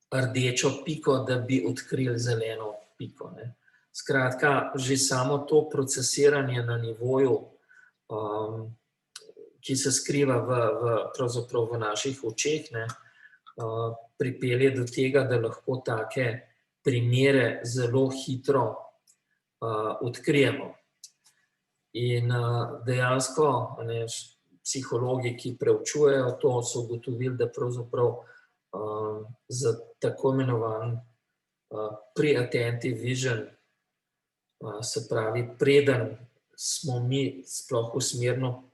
rdečo piko, da bi odkrili zeleno piko. Skratka, že samo to procesiranje na nivoju, ki se skriva pravzaprav v naših očeh, pripelje do tega, da lahko take primere zelo hitro odkrijemo. In dejansko psihologi, ki preučujejo to, so ugotovili, da pravzaprav za tako imenovan pre-attentive vision, se pravi, preden smo mi sploh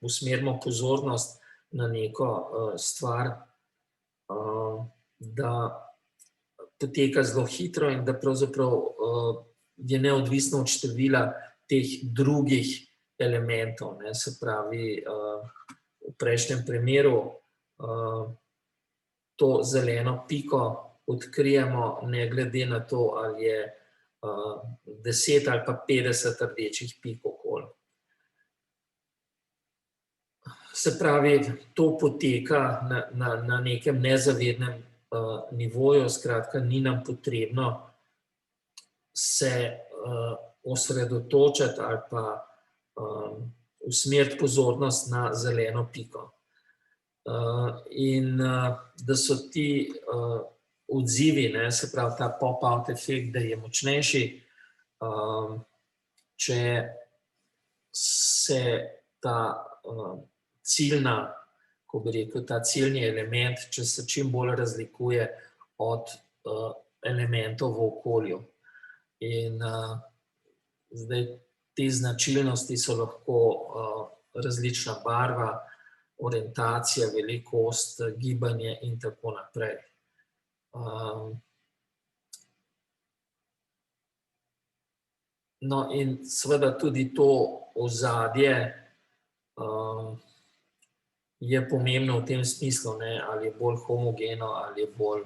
usmerimo pozornost na neko stvar, da poteka zelo hitro in da pravzaprav je neodvisno od števila teh drugih elementov. Se pravi, v prejšnjem primeru to zeleno piko odkrijemo ne glede na to, ali je 10 ali pa 50 rdečih pik okoli. Se pravi, to poteka na nekem nezavednem nivoju, skratka, ni nam potrebno se osredotočiti ali pa usmeriti pozornost na zeleno piko. In da so ti odzivi, se pravi ta pop-out efekt, da je močnejši, če se ta ciljna, ko bi rekel, ta ciljni element, če se čim bolj razlikuje od elementov v okolju. In zdaj te značilnosti so lahko različna barva, orientacija, velikost, gibanje in tako naprej. No, in seveda tudi to ozadje je pomembno v tem smislu, ali je bolj homogeno, ali je bolj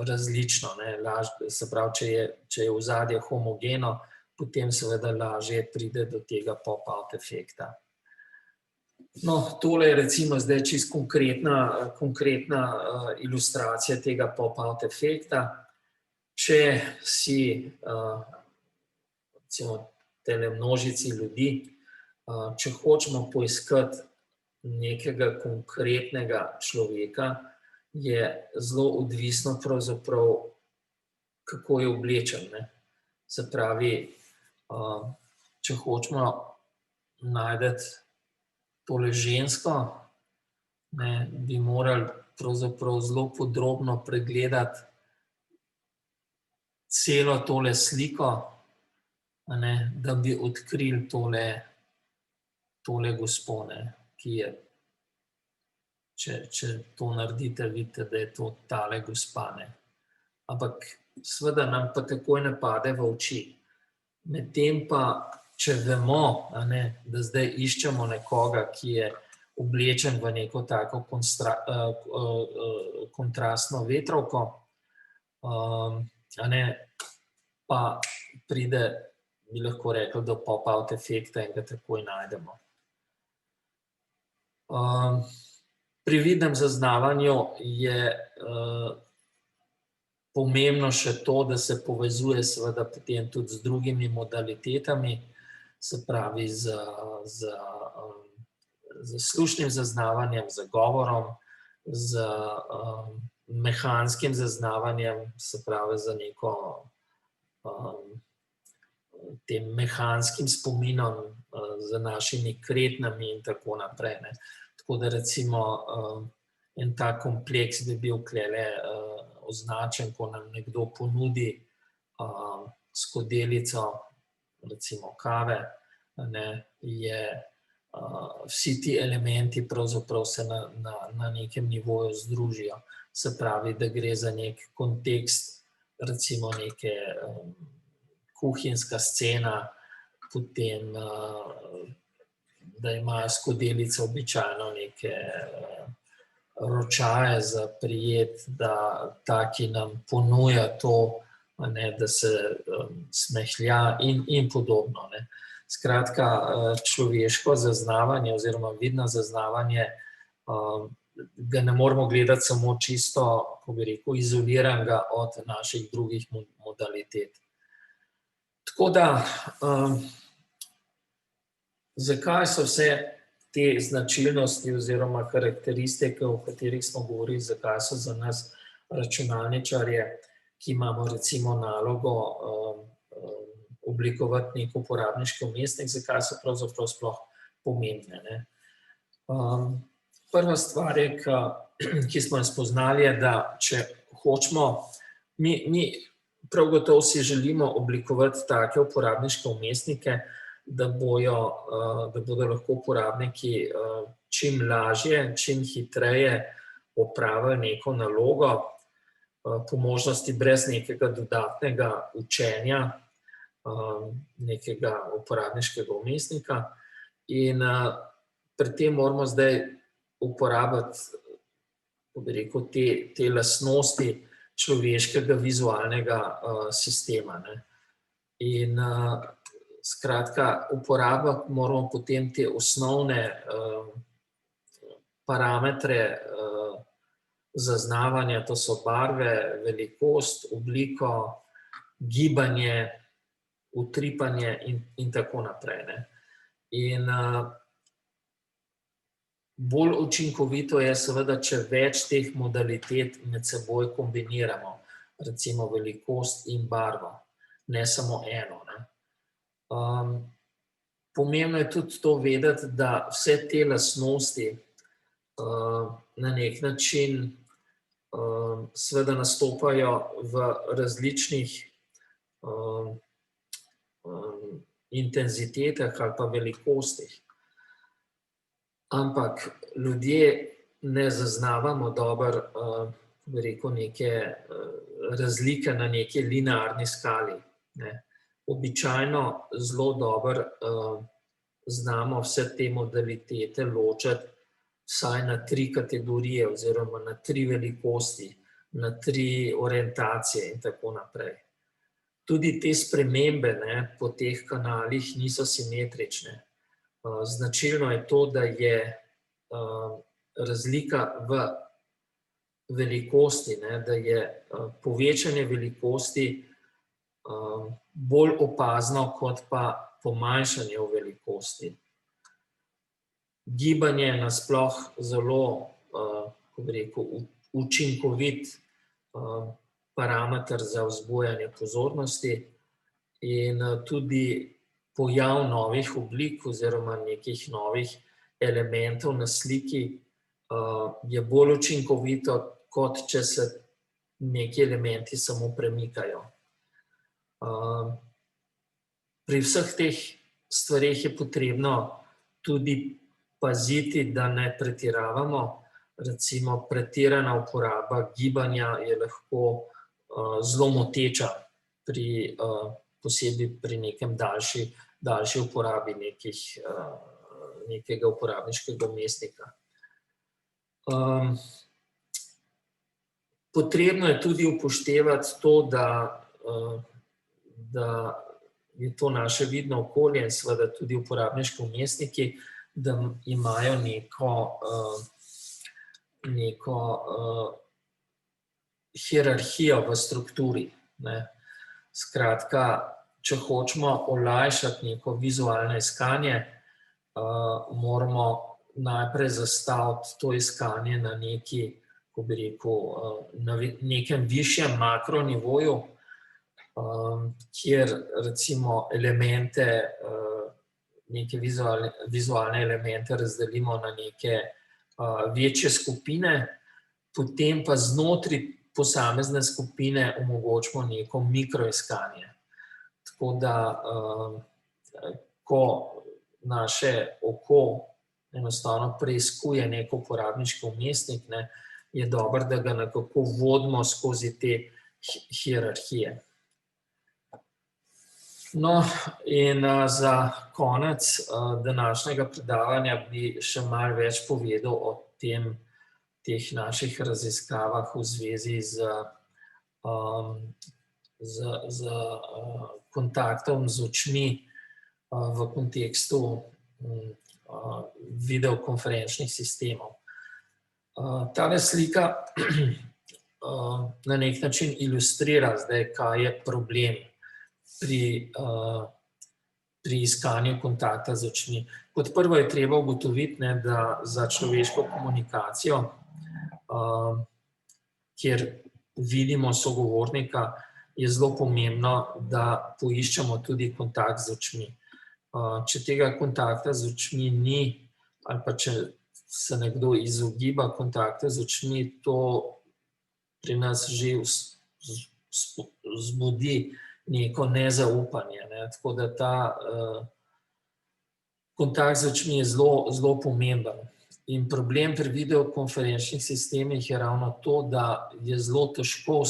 različno. Se pravi, če je ozadje homogeno, potem seveda lažje pride do tega pop-out efekta. No, tole je recimo zdaj čisto konkretna ilustracija tega pop-out efekta. Če si recimo tele množici ljudi, če hočemo poiskati nekega konkretnega človeka je zelo odvisno pravzaprav, kako je oblečen, ne. Se pravi, če hočemo najti tole žensko, ne, bi morali pravzaprav zelo podrobno pregledati celo tole sliko, a ne, da bi odkrili tole gospo, ne, ki je, če to naredite, vidite, da je to tale gospa, ne. Ampak seveda nam pa takoj ne pade v oči. Medtem pa, če vemo, a ne, da zdaj iščemo nekoga, ki je oblečen v neko tako kontrastno vetrovko, a ne, pa pride, bi lahko rekli, do pop-out efekta in ga takoj najdemo. Pri vidnem zaznavanju je pomembno še to, da se povezuje seveda potem tudi z drugimi modalitetami, se pravi z slušnim zaznavanjem, z govorom, z mehanskim zaznavanjem, se pravi z neko tem mehanskim spominom, z našimi kretnjami in tako naprej, ne. Tako da recimo en tak kompleks bi bil tulele označen, ko nam nekdo ponudi skodelico, recimo kave, ne, je vsi ti elementi pravzaprav se na nekem nivoju združijo. Se pravi, da gre za nek kontekst, recimo neke kuhinjska scena, potem, da imajo skodelice običajno neke ročaje za prijeti, da ta, ki nam ponuja to, a ne, da se smehlja in podobno, ne. Skratka, človeško zaznavanje oziroma vidno zaznavanje ga ne moremo gledati samo čisto, kako bi rekel, izoliranega od naših drugih modalitet. Tako da, zakaj so vse te značilnosti oziroma karakteristike, o katerih smo govorili, zakaj so za nas računalničarje, ki imamo recimo nalogo oblikovati nek uporabniški vmesnik, zakaj so pravzaprav sploh pomembne, ne. Prva stvar je, ki smo jo spoznali, je, da če hočemo, mi prav gotovo si želimo oblikovati take uporabniške vmesnike, da bodo lahko uporabniki čim lažje, čim hitreje opravili neko nalogo, po možnosti brez nekega dodatnega učenja, nekega uporabniškega vmesnika. In pri tem moramo zdaj uporabiti, kako bi rekel, te lastnosti človeškega vizualnega sistema, ne. In skratka, uporabiti moramo potem te osnovne parametre zaznavanja, to so barve, velikost, obliko, gibanje, utripanje in tako naprej, ne. In bolj učinkovito je seveda, če več teh modalitet med seboj kombiniramo, recimo velikost in barvo, ne samo eno, ne. Pomembno je tudi to vedeti, da vse te lastnosti na nek način seveda nastopajo v različnih intenzitetah ali pa velikostih. Ampak ljudje ne zaznavamo dobro, bi rekel, neke razlike na neki linearni skali, ne. Običajno zelo dobro znamo vse te modalitete ločiti vsaj na 3 kategorije oziroma na 3 velikosti, na 3 orientacije in tako naprej. Tudi te spremembe, ne, po teh kanalih niso simetrične. Značilno je to, da je razlika v velikosti, ne, da je povečanje velikosti bolj opazno kot pa pomanjšanje v velikosti. Gibanje je nasploh zelo, kako bi rekel, učinkovit parameter za vzbujanje pozornosti in tudi pojav novih oblik oziroma nekih novih elementov na sliki je bolj učinkovito, kot če se neki elementi samo premikajo. Pri vseh teh stvareh je potrebno tudi paziti, da ne pretiravamo. Recimo, pretirana uporaba gibanja je lahko zelo moteča, posebej pri nekem daljši uporabi nekega uporabniškega vmesnika. Potrebno je tudi upoštevati to, da je to naše vidno okolje in seveda tudi uporabniški vmesniki, da imajo neko hierarhijo v strukturi. Skratka, če hočemo olajšati neko vizualno iskanje, moramo najprej zastaviti to iskanje na nekem višjem makronivoju, kjer recimo neke vizualne elemente razdelimo na neke večje skupine, potem pa znotraj posamezne skupine omogočimo neko mikroiskanje. Tako da, ko naše oko enostavno preiskuje nek uporabniški vmesnik, je dobro, da ga nekako vodimo skozi te hierarhije. No, in za konec današnjega predavanja bi še malo več povedal o teh naših raziskavah v zvezi z kontaktom z očmi v kontekstu videokonferenčnih sistemov. Tale slika na nek način ilustrira zdaj, kaj je problem pri iskanju kontakta z očmi. Kot prvo je treba ugotoviti, da za človeško komunikacijo, kjer vidimo sogovornika, je zelo pomembno, da poiščemo tudi kontakt z očmi. Če tega kontakta z očmi ni, ali pa če se nekdo izogiba kontakta z očmi, to pri nas že vzbudi neko nezaupanje. Tako da ta kontakt z očmi je zelo pomemben. In problem pri videokonferenčnih sistemih je ravno to, da je zelo težko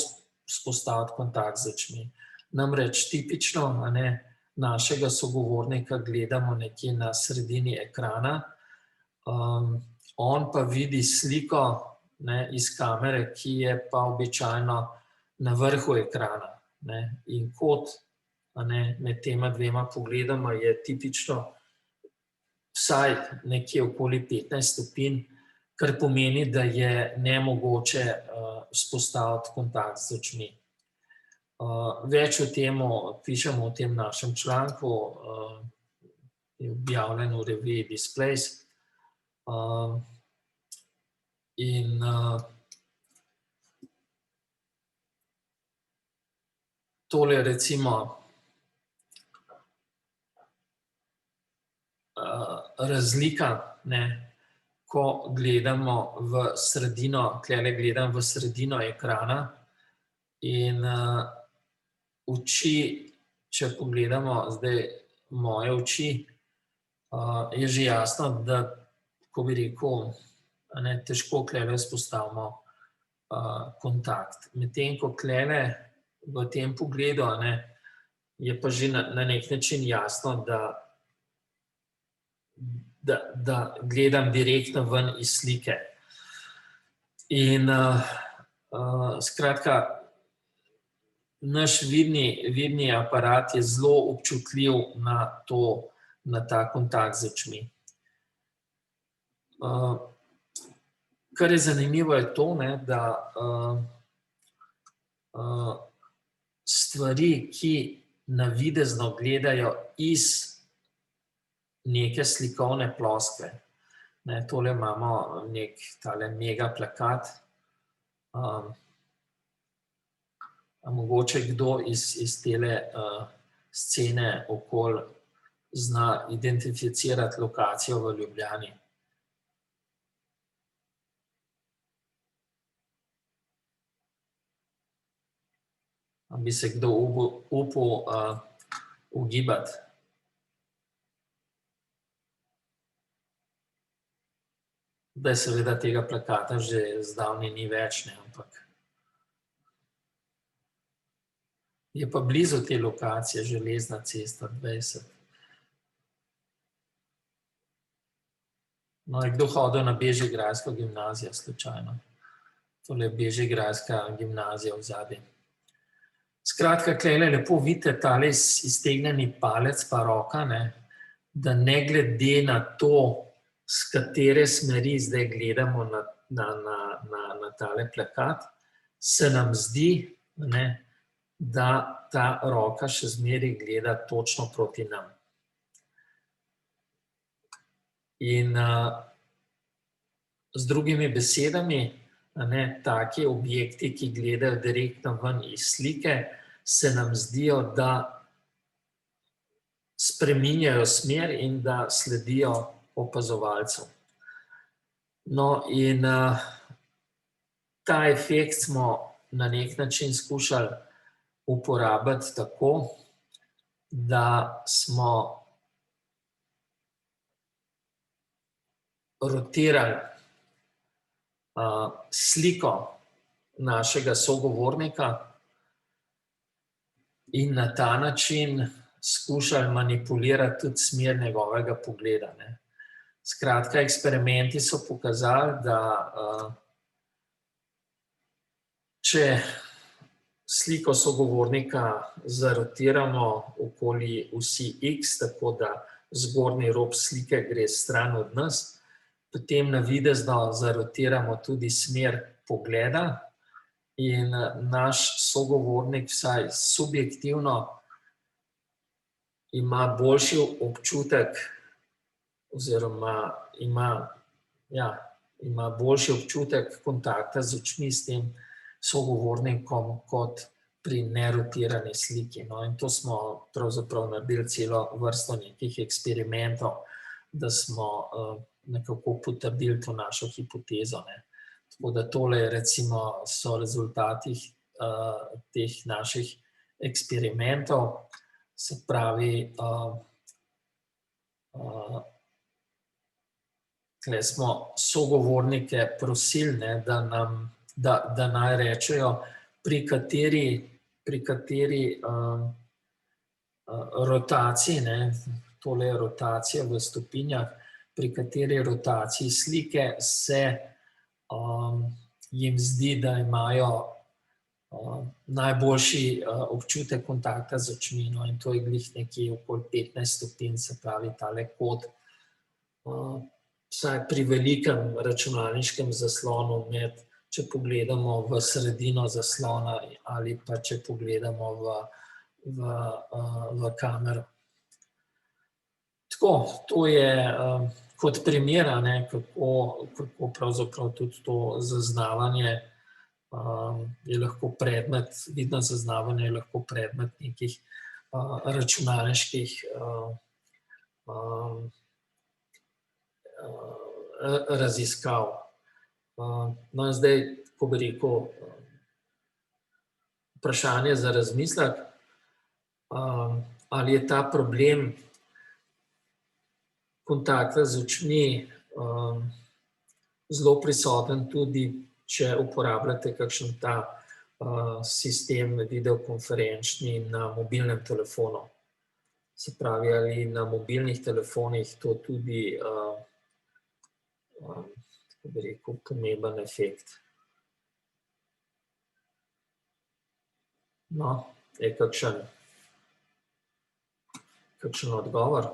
vzpostaviti kontakt z očmi. Namreč tipično našega sogovornika gledamo nekje na sredini ekrana, on pa vidi sliko iz kamere, ki je pa običajno na vrhu ekrana. In kot med tema dvema pogledoma je tipično vsaj nekje okoli 15 stopinj, kar pomeni, da je nemogoče vzpostaviti kontakt z očmi. Več o tem pišemo v tem našem članku, je objavljen v reviji Displays. In tole je recimo razlika, ko gledamo v sredino, tukaj gledam v sredino ekrana in oči, če pogledamo zdaj moje oči, je že jasno, da, ko bi rekel, težko tukaj vzpostavimo kontakt. Medtem ko tukaj v tem pogledu je pa že na nek način jasno, da gledam direktno ven iz slike. In skratka, naš vidni aparat je zelo občutljiv na ta kontakt z očmi. Kar je zanimivo je to, da stvari, ki navidezno gledajo iz neke slikovne ploskve, Tole imamo nek tale mega plakat. A mogoče kdo iz tele scene okoli zna identificirati lokacijo v Ljubljani? A bi se kdo upal ugibati? Da seveda tega plakata že zdavnaj ni več, ne, ampak je pa blizu te lokacije, Železna cesta 20. No, je kdo hodil na bežigrajsko gimnazijo slučajno? Tole je bežigrajska gimnazija v zadnji. Skratka, klejle lepo vidite tale iztegnjeni palec pa roka, ne, da ne glede na to, s katere smeri zdaj gledamo na tale plakat, se nam zdi, ne, da ta roka še zmeraj gleda točno proti nam. In z drugimi besedami, taki objekti, ki gledajo direktno ven iz slike, se nam zdijo, da spreminjajo smer in da sledijo opazovalcu. No, in ta efekt smo na nek način skušali uporabiti tako, da smo rotirali sliko našega sogovornika in na ta način skušali manipulirati tudi smer njegovega pogleda, ne. Skratka, eksperimenti so pokazali, da če sliko sogovornika zarotiramo okoli osi X, tako da zgornji rob slike gre stran od nas, potem navidezno zarotiramo tudi smer pogleda in naš sogovornik vsaj subjektivno ima boljši občutek oziroma ima boljši občutek kontakta z očmi s tem sogovornikom kot pri nerotirani sliki. No, in to smo pravzaprav naredili celo vrsto nekih eksperimentov, da smo nekako potrdili to našo hipotezo, ne. Tako da tole recimo so rezultati teh naših eksperimentov, se pravi, tule smo sogovornike prosili, ne, da naj rečejo, pri kateri rotaciji, ne, tole je rotacija v stopinjah, pri kateri rotaciji slike se jim zdi, da imajo najboljši občutek kontakta z očmi, no, in to je glih nekje okoli 15 stopinj, se pravi tale kod, vsaj pri velikem računalniškem zaslonu med, če pogledamo v sredino zaslona ali pa če pogledamo v kamero. Tako, to je kot primer, kako pravzaprav tudi to zaznavanje je lahko predmet, vidno zaznavanje je lahko predmet nekih računalniških raziskav. No, in zdaj, ko bi rekel, vprašanje za razmislek, ali je ta problem kontakta z očmi zelo prisoten tudi, če uporabljate kakšen ta sistem videokonferenčni na mobilnem telefonu. Se pravi, ali na mobilnih telefonih to tudi kako bi rekel, pomemben efekt. No, je kakšen odgovor?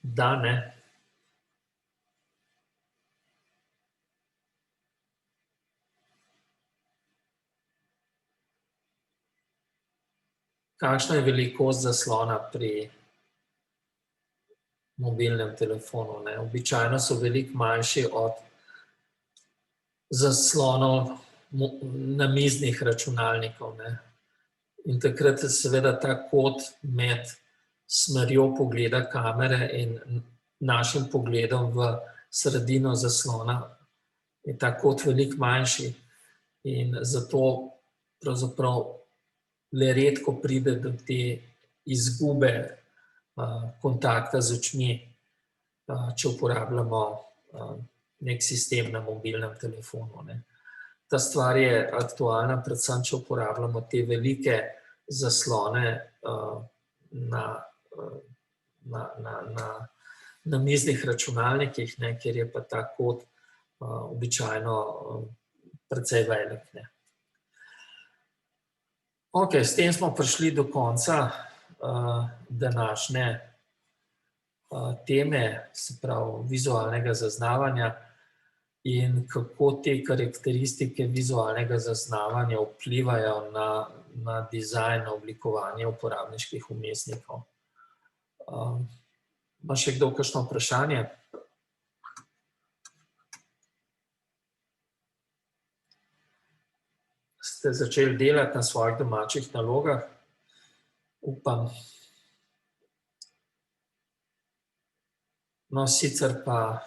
Da, ne. kakšna je velikost zaslona pri mobilnem telefonu. Ne? Običajno so veliko manjši od zaslonov namiznih računalnikov. Ne? In takrat je seveda ta kot med smerjo pogleda kamere in našim pogledom v sredino zaslona je ta kot veliko manjši. In zato pravzaprav le redko pride do te izgube kontakta z očmi, če uporabljamo nek sistem na mobilnem telefonu. Ne. Ta stvar je aktualna, predvsem, če uporabljamo te velike zaslone na miznih računalnikih, ne, kjer je pa ta kot običajno precej velik. Ne. Ok, s tem smo prišli do konca današnje teme, se pravi vizualnega zaznavanja in kako te karakteristike vizualnega zaznavanja vplivajo na dizajn, na oblikovanje uporabniških vmesnikov. Ima še kdo kakšno vprašanje? Ste začeli delati na svojih domačih nalogah? Upam. No, sicer pa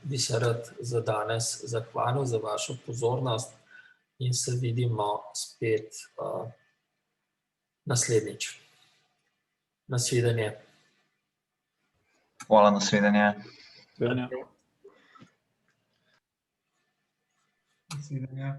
bi se rad za danes zahvalil za vašo pozornost in se vidimo spet naslednjič. Nasvidenje. Hvala, nasvidenje. Nasvidenje.